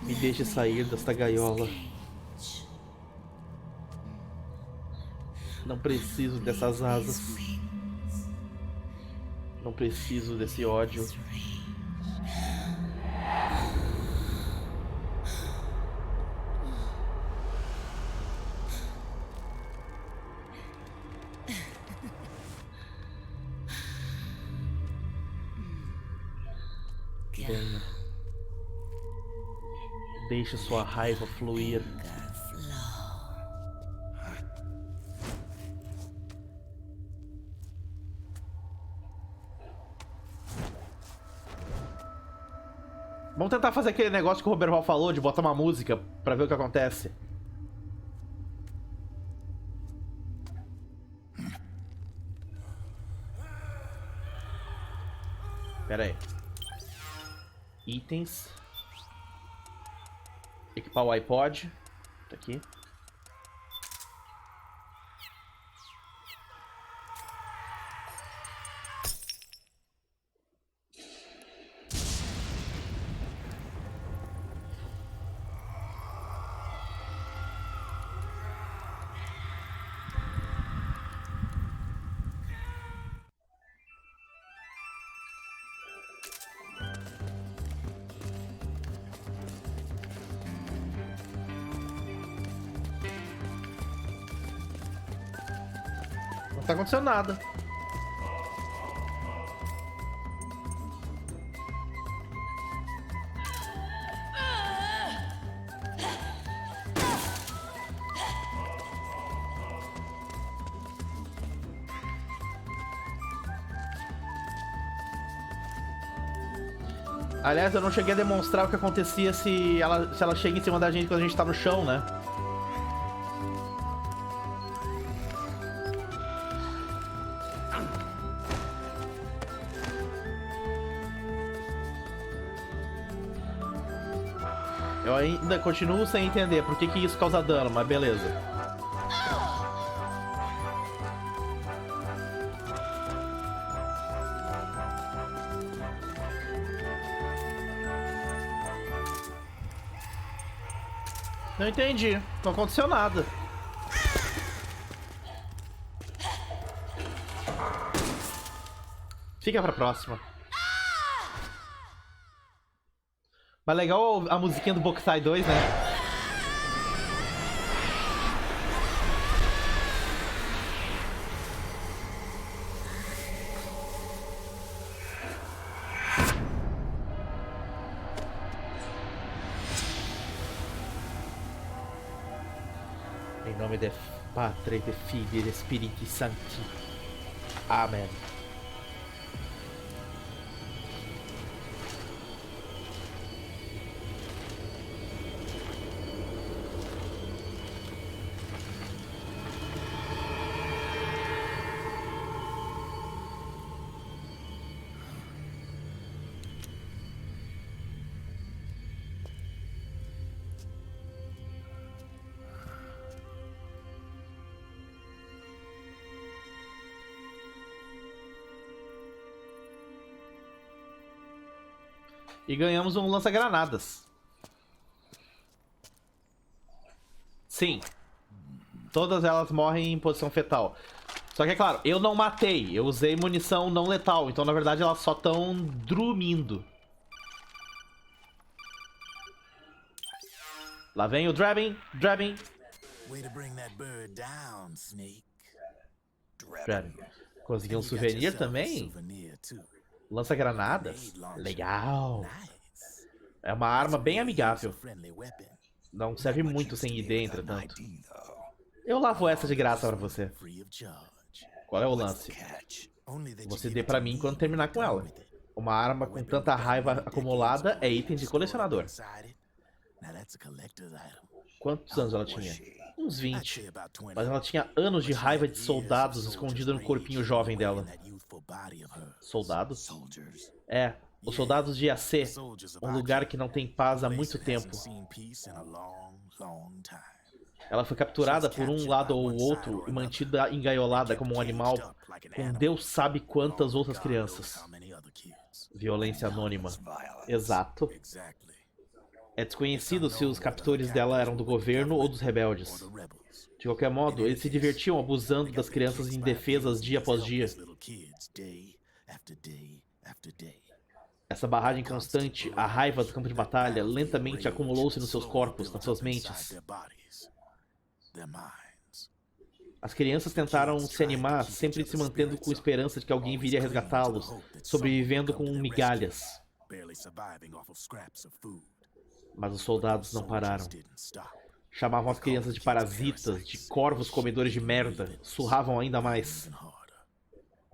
Me deixe sair desta gaiola. Não preciso dessas asas. Não preciso desse ódio. Venha. Deixe sua raiva fluir. Vamos tentar fazer aquele negócio que o Vovó falou, de botar uma música pra ver o que acontece. Pera aí. Itens. Equipar o iPod. Tá aqui. Não tá acontecendo nada. Aliás, eu não cheguei a demonstrar o que acontecia se ela chega em cima da gente quando a gente tá no chão, né? Eu ainda continuo sem entender por que isso causa dano, mas beleza. Não entendi. Não aconteceu nada. Fica pra próxima. Mas legal a musiquinha do Bokusai 2, né? Em nome de Patre, de Filho e de Spiriti Sancti. Amém. E ganhamos um lança-granadas. Sim. Todas elas morrem em posição fetal. Só que é claro, eu não matei. Eu usei munição não letal. Então na verdade elas só estão dormindo. Lá vem o Drabbing. Drabbing. Drabbing. Consegui um souvenir também? Lança-granadas? Legal. É uma arma bem amigável. Não serve muito sem ID, entretanto. Eu lavo essa de graça pra você. Qual é o lance? Você dê pra mim quando terminar com ela. Uma arma com tanta raiva acumulada é item de colecionador. Quantos anos ela tinha? Uns 20. Mas ela tinha anos de raiva de soldados escondidos no corpinho jovem dela. Soldado? É, os soldados de AC, um lugar que não tem paz há muito tempo. Ela foi capturada por um lado ou outro e mantida engaiolada como um animal com Deus sabe quantas outras crianças. Violência anônima. Exato. É desconhecido se os captores dela eram do governo ou dos rebeldes. De qualquer modo, eles se divertiam abusando das crianças indefesas dia após dia. Essa barragem constante, a raiva do campo de batalha, lentamente acumulou-se nos seus corpos, nas suas mentes. As crianças tentaram se animar, sempre se mantendo com esperança de que alguém viria resgatá-los, sobrevivendo com migalhas. Mas os soldados não pararam. Chamavam as crianças de parasitas, de corvos comedores de merda, surravam ainda mais.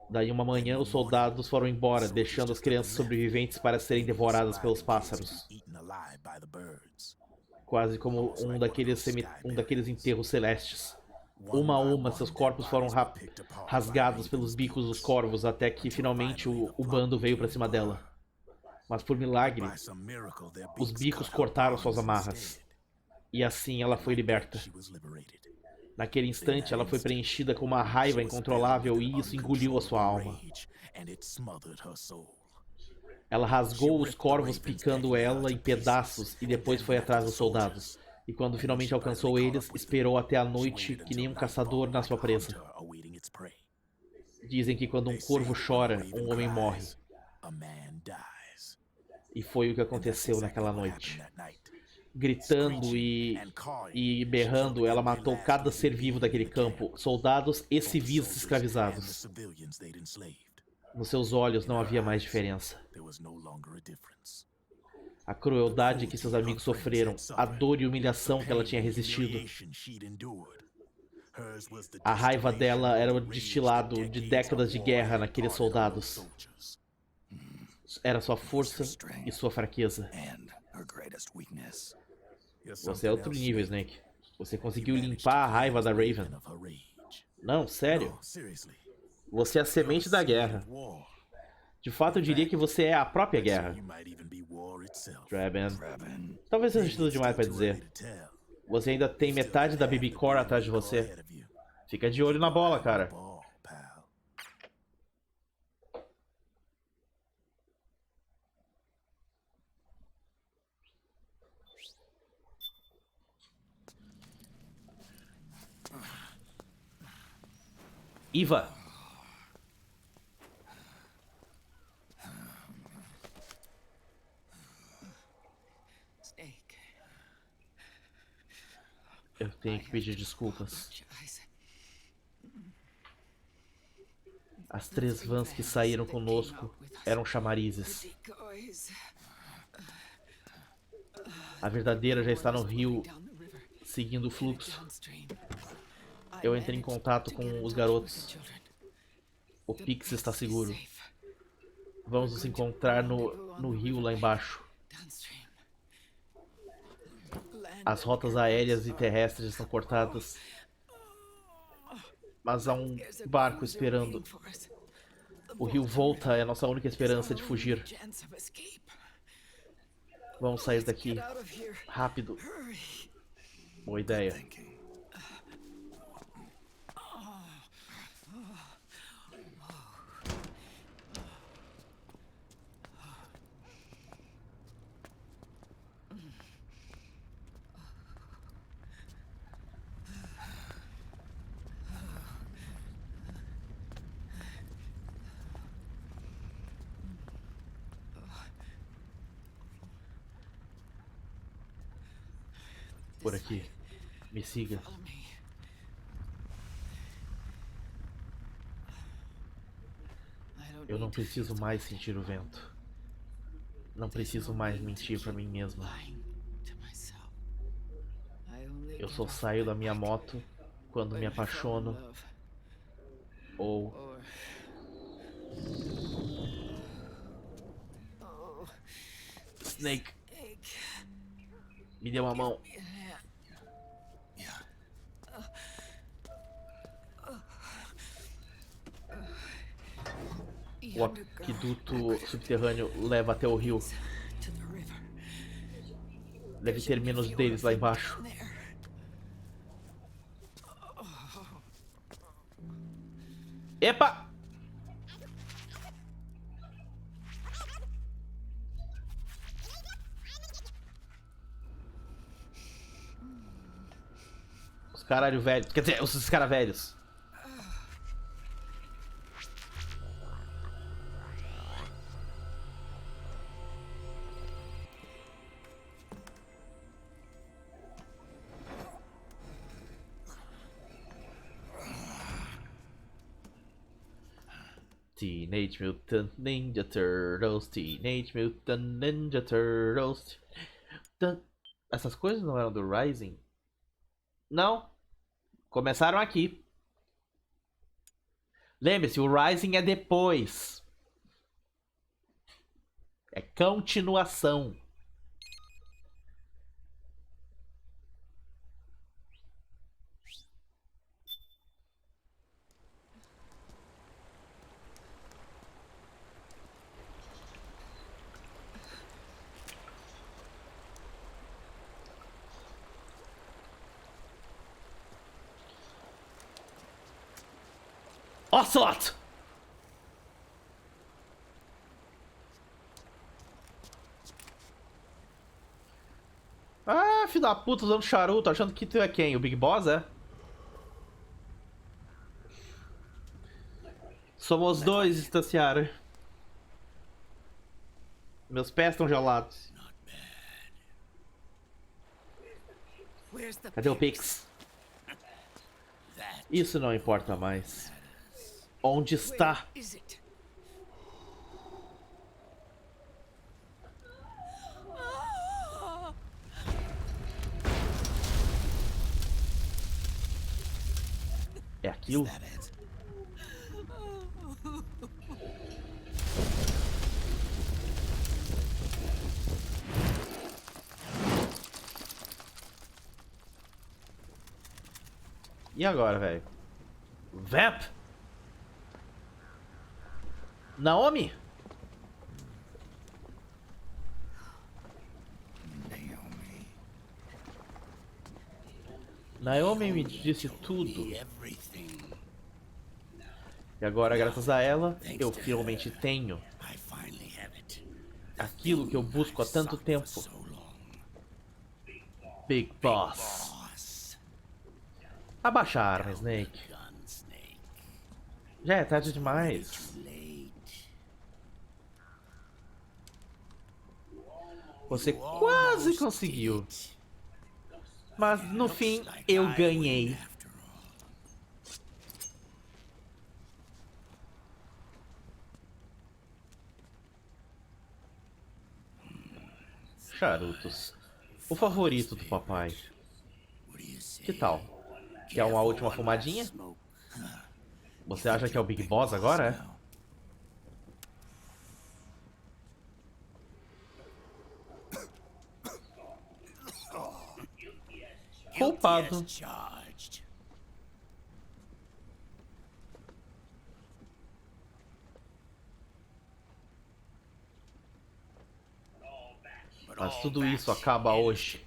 Daí uma manhã os soldados foram embora, deixando as crianças sobreviventes para serem devoradas pelos pássaros. Quase como um daqueles enterros celestes. Uma a uma, seus corpos foram rasgados pelos bicos dos corvos, até que finalmente o bando veio para cima dela. Mas por milagre, os bicos cortaram suas amarras. E assim ela foi liberta. Naquele instante, ela foi preenchida com uma raiva incontrolável e isso engoliu a sua alma. Ela rasgou os corvos picando ela em pedaços e depois foi atrás dos soldados. E quando finalmente alcançou eles, esperou até a noite que nem um caçador na sua presa. Dizem que quando um corvo chora, um homem morre. E foi o que aconteceu naquela noite. Gritando e berrando, ela matou cada ser vivo daquele campo, soldados e civis escravizados. Nos seus olhos não havia mais diferença. A crueldade que seus amigos sofreram, a dor e humilhação que ela tinha resistido. A raiva dela era o destilado de décadas de guerra naqueles soldados. Era sua força e sua fraqueza. Você é outro nível, Snake. Você conseguiu limpar a raiva da Raven. Não, sério. Você é a semente da guerra. De fato, eu diria que você é a própria guerra. Draben. Talvez seja tudo demais pra dizer. Você ainda tem metade da BB Core atrás de você. Fica de olho na bola, cara. Iva! Eu tenho que pedir desculpas. As 3 vans que saíram conosco eram chamarizes. A verdadeira já está no rio, seguindo o fluxo. Eu entrei em contato com os garotos. O Pix está seguro. Vamos nos encontrar no rio lá embaixo. As rotas aéreas e terrestres estão cortadas. Mas há um barco esperando. O rio Volta é a nossa única esperança de fugir. Vamos sair daqui. Rápido. Boa ideia. Por aqui. Me siga. Eu não preciso mais sentir o vento. Não preciso mais mentir pra mim mesma. Eu só saio da minha moto quando me apaixono ou... Snake. Me dê uma mão. O aqueduto subterrâneo leva até o rio. Deve ter menos deles lá embaixo. Epa! Os caralho velhos. Quer dizer, os caras velhos. Teenage Mutant Ninja Turtles, Teenage Mutant Ninja Turtles. Essas coisas não eram do Rising? Não. Começaram aqui. Lembre-se, o Rising é depois. É continuação. Ocelot! Ah, filho da puta usando charuto, achando que tu é quem? O Big Boss, é? Somos dois, estaciário. Meus pés estão gelados. Cadê o Pix? Isso não importa mais. Onde está? É aquilo? E agora, velho? Vamp? Naomi? Naomi me disse tudo. E agora, graças a ela, eu finalmente tenho aquilo que eu busco há tanto tempo. Big Boss. Abaixa a arma, Snake. Já é tarde demais. Você quase conseguiu. Mas no fim, eu ganhei. Charutos. O favorito do papai. Que tal? Quer uma última fumadinha? Você acha que é o Big Boss agora? Culpado. Mas tudo isso acaba hoje.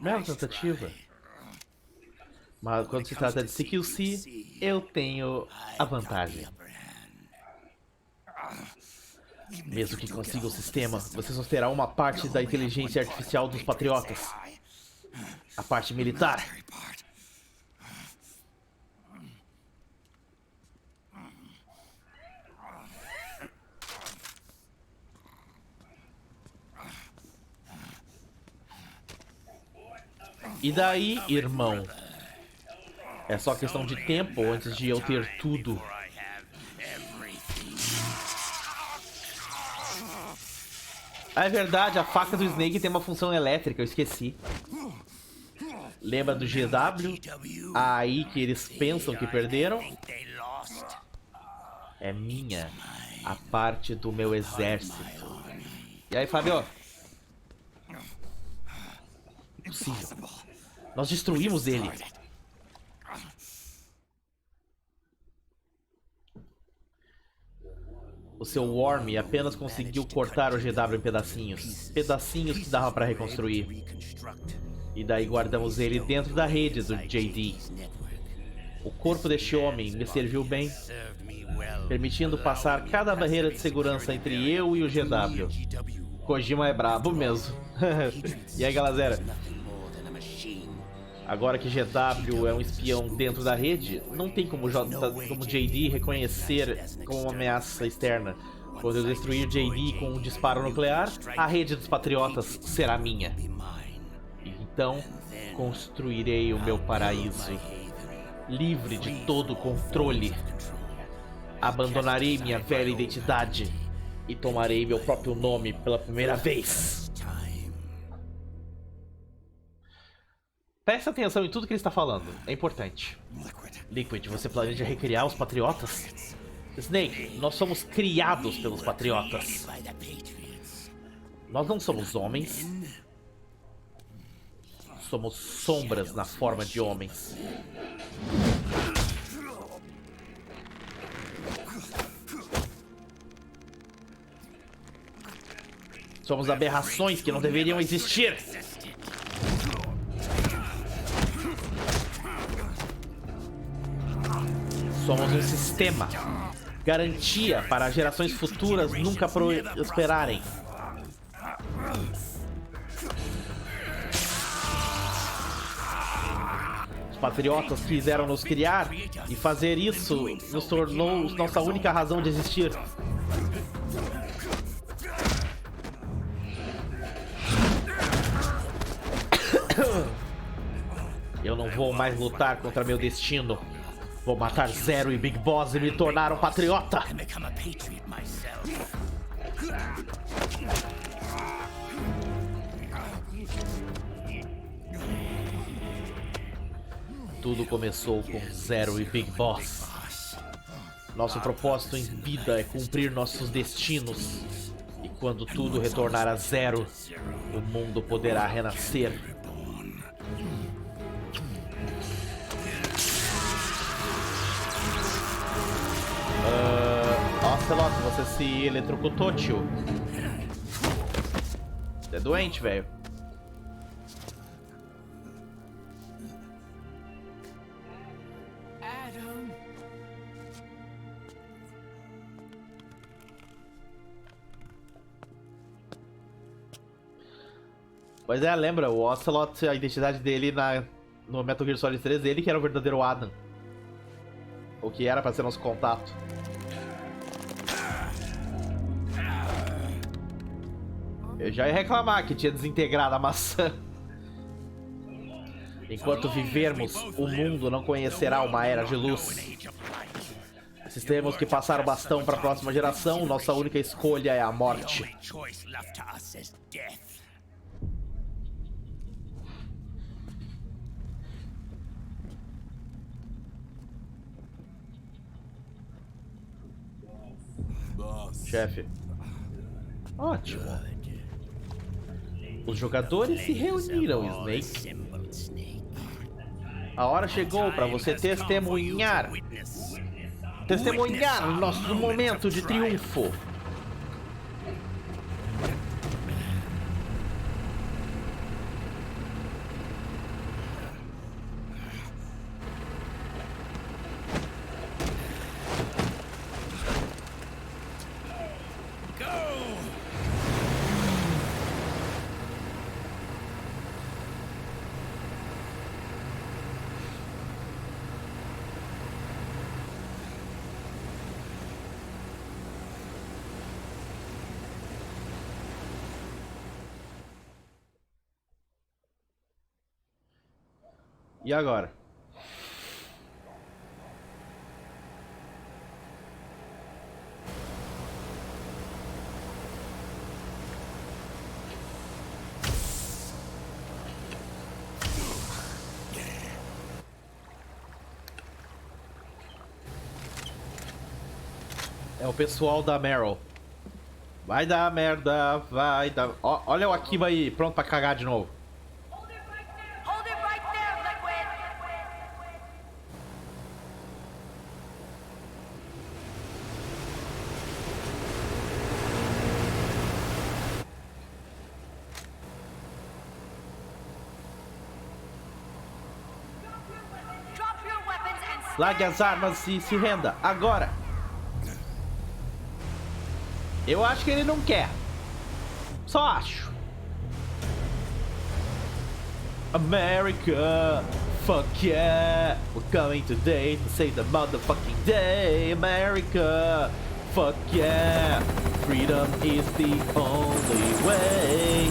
Bela tentativa. Mas quando se trata de CQC, eu tenho a vantagem. Mesmo que consiga o sistema, você só terá uma parte da inteligência artificial dos patriotas. A parte militar. E daí, irmão? É só questão de tempo antes de eu ter tudo. Ah, é verdade, a faca do Snake tem uma função elétrica, eu esqueci. Lembra do GW? Aí que eles pensam que perderam. É minha. A parte do meu exército. E aí, Fábio? Impossível. Nós destruímos ele. O seu Worm apenas conseguiu cortar o GW em pedacinhos. Pedacinhos que dava para reconstruir. E daí guardamos ele dentro da rede do JD. O corpo deste homem me serviu bem, permitindo passar cada barreira de segurança entre eu e o GW. Kojima é brabo mesmo. E aí, galera? Agora que GW é um espião dentro da rede, não tem como JD reconhecer como uma ameaça externa. Quando eu destruir JD com um disparo nuclear, a rede dos patriotas será minha. Então, construirei o meu paraíso, livre de todo controle. Abandonarei minha velha identidade e tomarei meu próprio nome pela primeira vez. Presta atenção em tudo que ele está falando, é importante. Liquid, você planeja recriar os patriotas? Snake, nós somos criados pelos patriotas. Nós não somos homens. Somos sombras na forma de homens. Somos aberrações que não deveriam existir. Somos um sistema. Garantia para gerações futuras nunca prosperarem. Os patriotas quiseram nos criar e fazer isso nos tornou nossa única razão de existir. Eu não vou mais lutar contra meu destino. Vou matar Zero e Big Boss e me tornar um patriota. Tudo começou com Zero e Big Boss. Nosso propósito em vida é cumprir nossos destinos. E quando tudo retornar a zero, o mundo poderá renascer. Ocelot, você se eletrocutou, tio. Você é doente, velho. Pois é, lembra, o Ocelot, a identidade dele no Metal Gear Solid 3, ele que era o verdadeiro Adam. O que era pra ser nosso contato. Eu já ia reclamar que tinha desintegrado a maçã. Enquanto vivermos, o mundo não conhecerá uma era de luz. Se temos que passar o bastão para a próxima geração, nossa única escolha é a morte. Chefe. Ótimo. Os jogadores se reuniram, Snake. A hora chegou para você testemunhar nosso momento de triunfo. E agora? É o pessoal da Meryl. Vai dar merda, vai dar... Ó, olha o Akiba aí, pronto pra cagar de novo. Hold it right there, Liquid! Drop your weapons and Largue as armas e se renda, agora! Eu acho que ele não quer. Só acho. America, fuck yeah. We're coming today to save the motherfucking day. America, fuck yeah. Freedom is the only way.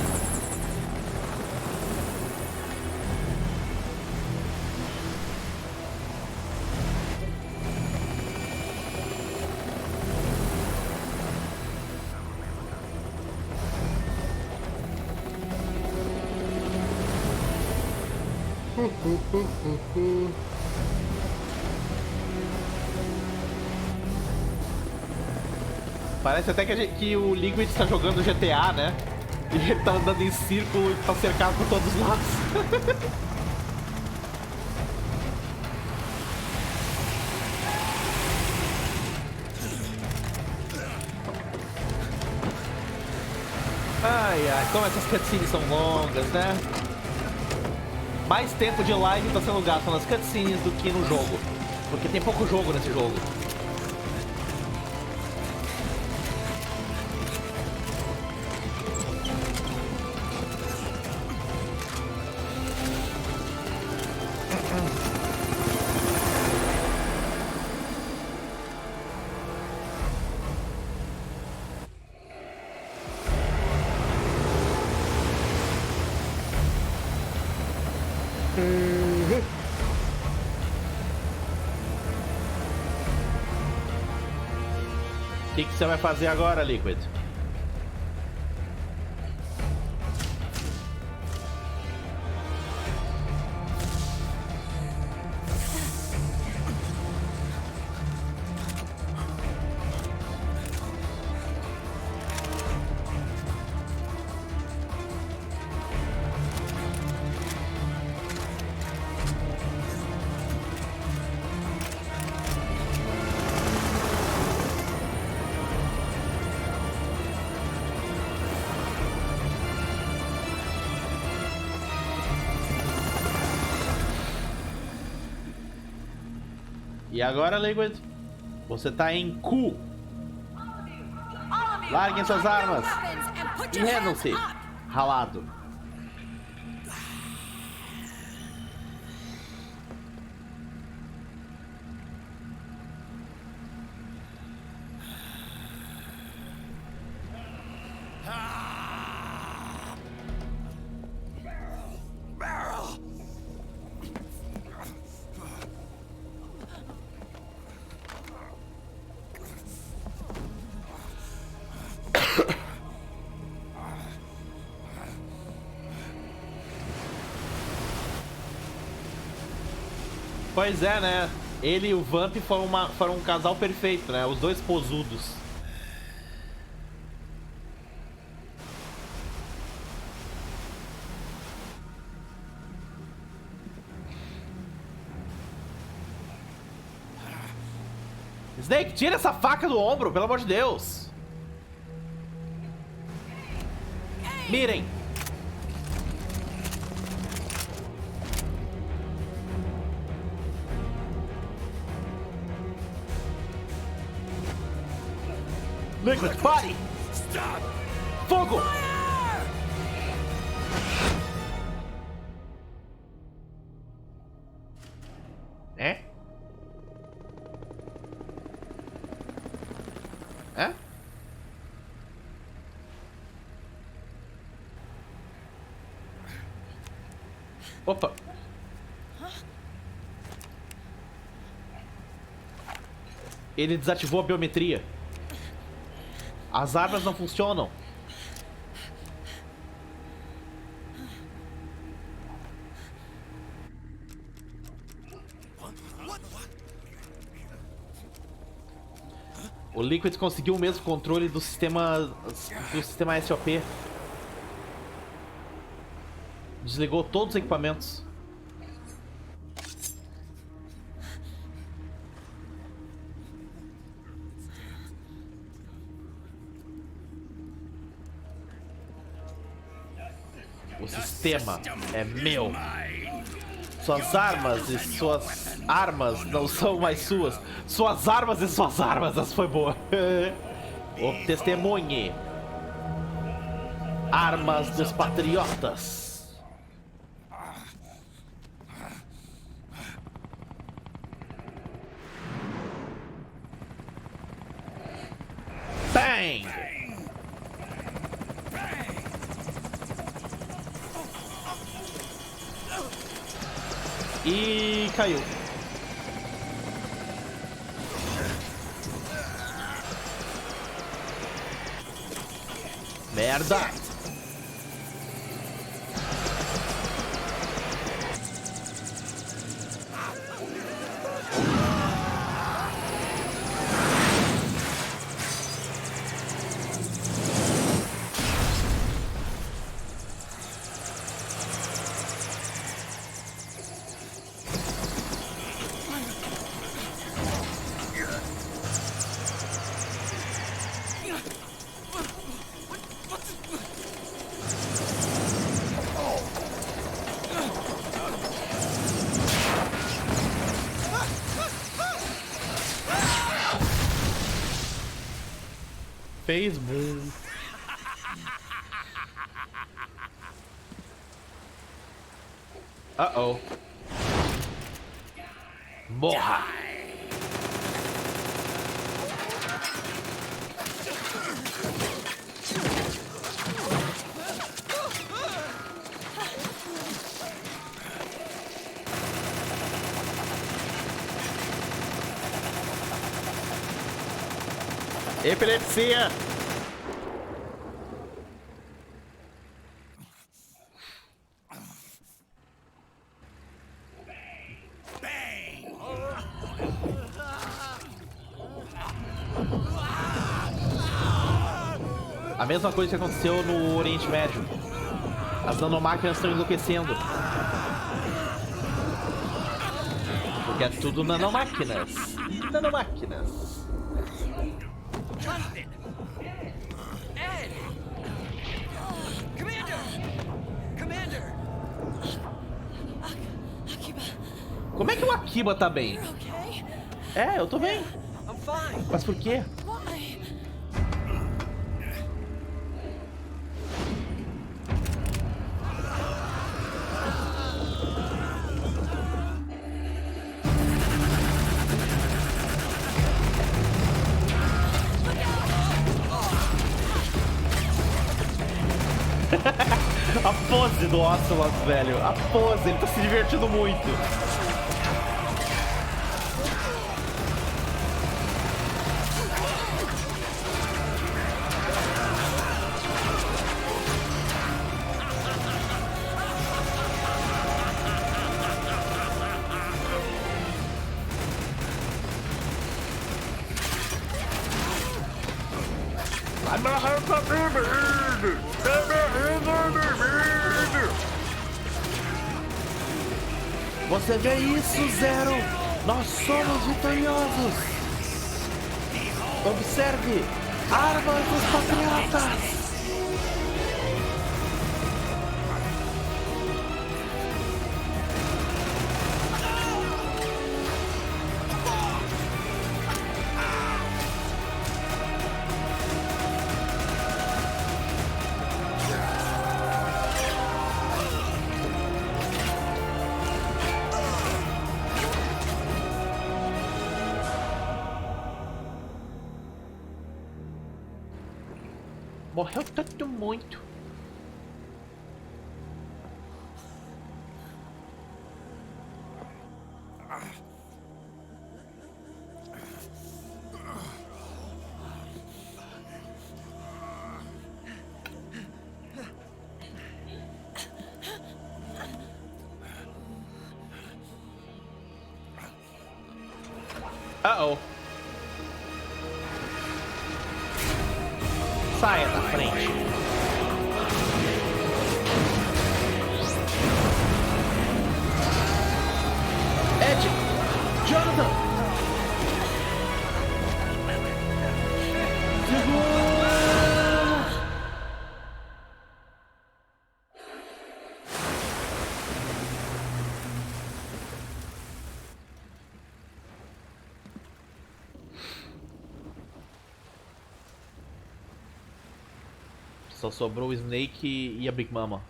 Parece até que o Liquid está jogando GTA, né? E ele tá andando em círculo e tá cercado por todos os lados. Ai, ai, como essas cutscenes são longas, né? Mais tempo de live tá sendo gasto nas cutscenes do que no jogo. Porque tem pouco jogo nesse jogo. O que você vai fazer agora, Liquid? E agora, Liquid? Você tá em Q. Larguem suas armas e rendam-se, ralado. Pois é, né? Ele e o Vamp foram um casal perfeito, né? Os dois posudos. Snake, tira essa faca do ombro, pelo amor de Deus! Mirem! Liquid, pare! Fogo! É? É? Opa! Ele desativou a biometria. As armas não funcionam. O Liquid conseguiu o mesmo controle do sistema SOP. Desligou todos os equipamentos. O sistema é meu. Suas armas e suas armas não são mais suas. Suas armas e suas armas. Essa foi boa. O testemunhe. Armas dos patriotas. Bang! E caiu. Merda! Facebook. Uh-oh. Morra. Epilepsia. A mesma coisa que aconteceu no Oriente Médio. As nanomáquinas estão enlouquecendo. Porque é tudo nanomáquinas. Nanomáquinas. Jonathan! Ed! Commander! Commander! Akiba. Como é que o Akiba tá bem? Okay? É, eu tô bem. I'm fine. Mas por quê? Why? A pose do Ocelot, velho. A pose, ele tá se divertindo muito. Você vê isso, Zero? Nós somos vitoriosos! Observe! Armas dos patriotas! Morreu tanto muito. Uh-oh. Saia da frente. Ed! Jonathan! Segura! Só sobrou o Snake e a Big Mama.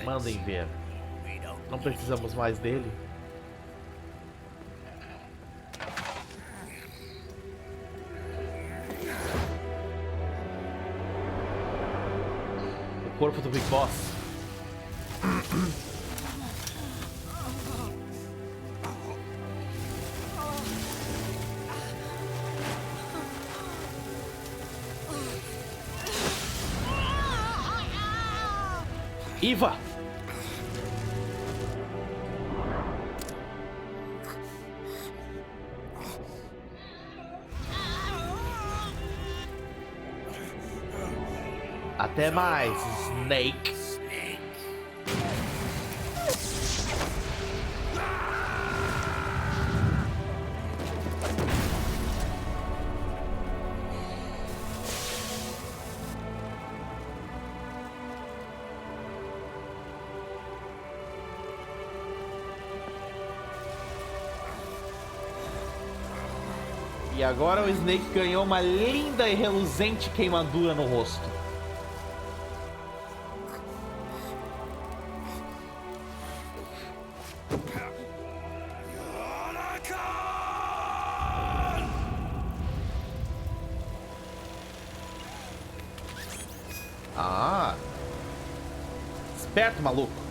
Mandem ver. Não precisamos mais dele. O corpo do Big Boss. Iva! Até mais, Snake. E agora o Snake ganhou uma linda e reluzente queimadura no rosto. Ah! Esperto, maluco!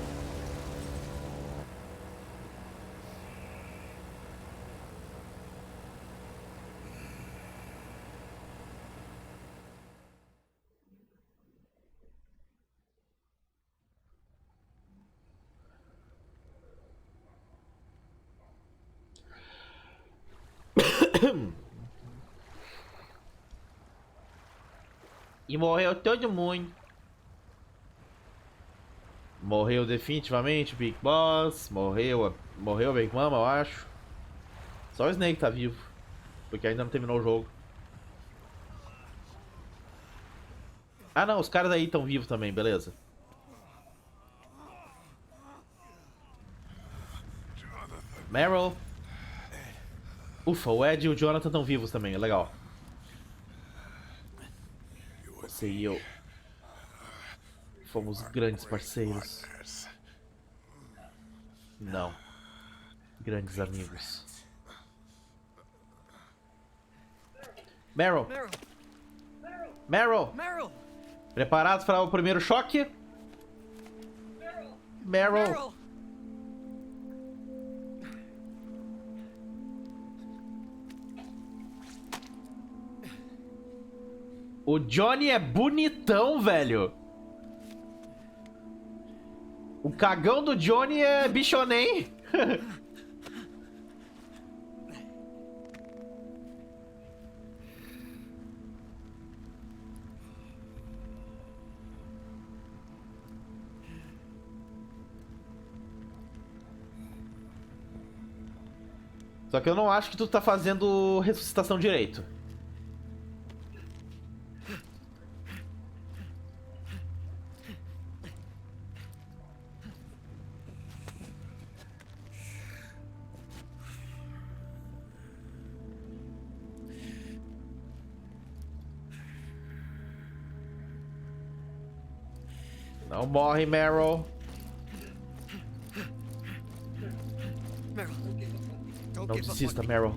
E morreu todo mundo. Morreu definitivamente o Big Boss. Morreu a Big Mama, eu acho. Só o Snake tá vivo. Porque ainda não terminou o jogo. Ah não, os caras aí estão vivos também, beleza. Meryl. Ufa, o Ed e o Jonathan estão vivos também, é legal. Você e eu fomos grandes parceiros. Não, grandes amigos. Meryl! Meryl! Preparados para o primeiro choque? Meryl! O Johnny é bonitão, velho. O cagão do Johnny é bichonem. Só que eu não acho que tu tá fazendo ressuscitação direito. Não morre, Meryl. Não desista, Meryl.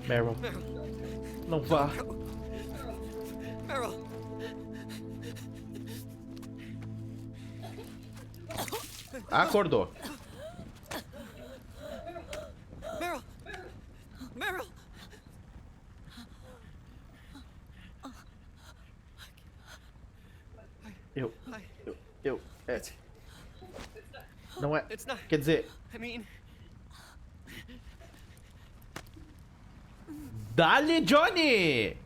Meryl. Não vá. Meryl. Acordou. Meryl! Meryl! Não é. Quer dizer. Dale, Johnny!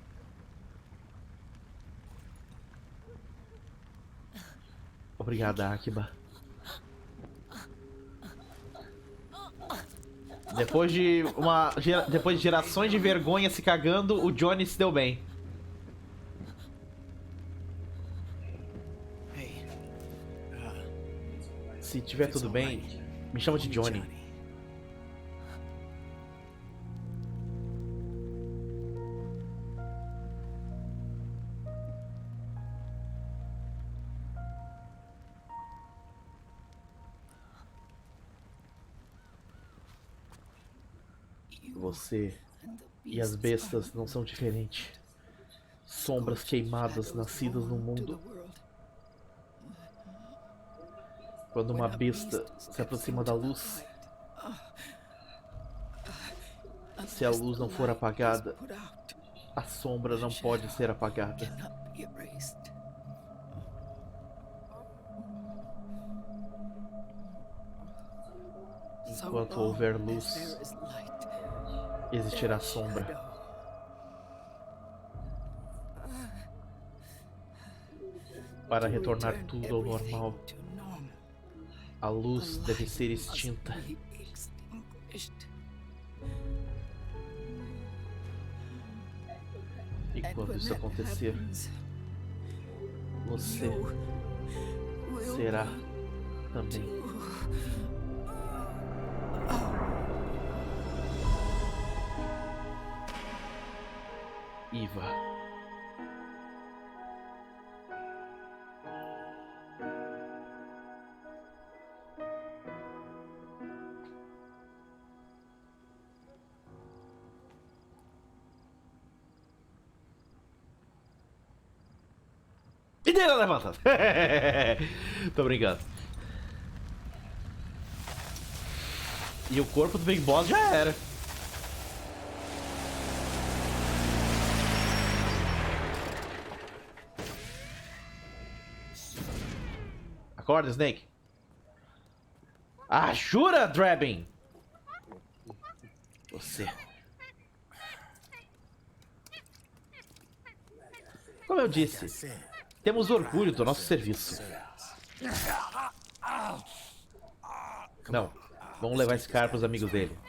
Obrigada, Akiba. Depois de gerações de vergonha se cagando, o Johnny se deu bem. Se tiver tudo bem, me chama de Johnny. Você e as bestas não são diferentes. Sombras queimadas nascidas no mundo. Quando uma besta se aproxima da luz, se a luz não for apagada, a sombra não pode ser apagada. Enquanto houver luz, existirá sombra. Para retornar tudo ao normal, a luz deve ser extinta. E quando isso acontecer, você será também. Eva. Ideia levantada. Tô brincando. E o corpo do Big Boss já era. Acorda, Snake. Ah, jura, Drabbin? Você. Como eu disse, temos orgulho do nosso serviço. Não, vamos levar esse cara para os amigos dele.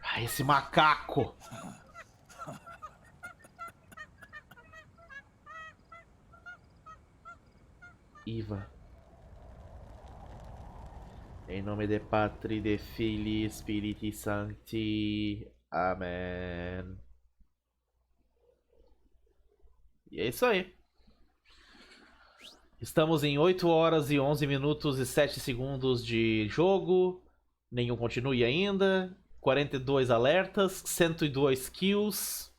Ah, esse macaco! Eva. Em nome de Patri, de Filii, Spiriti Sancti. Amém. E é isso aí. Estamos em 8 horas e 11 minutos e 7 segundos de jogo. Nenhum continue ainda. 42 alertas, 102 kills,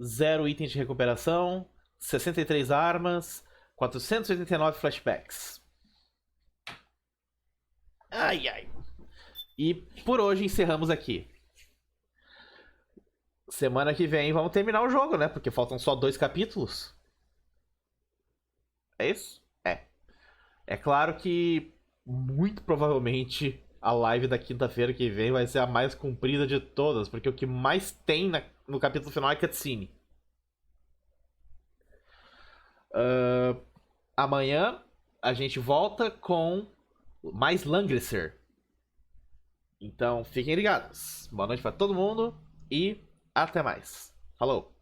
0 itens de recuperação, 63 armas, 489 flashbacks. Ai, ai. E por hoje encerramos aqui. Semana que vem vamos terminar o jogo, né? Porque faltam só 2 capítulos. É isso? É. É claro que muito provavelmente a live da quinta-feira que vem vai ser a mais comprida de todas, porque o que mais tem no capítulo final é cutscene. Amanhã a gente volta com mais Langrisser. Então fiquem ligados. Boa noite pra todo mundo e até mais. Falou!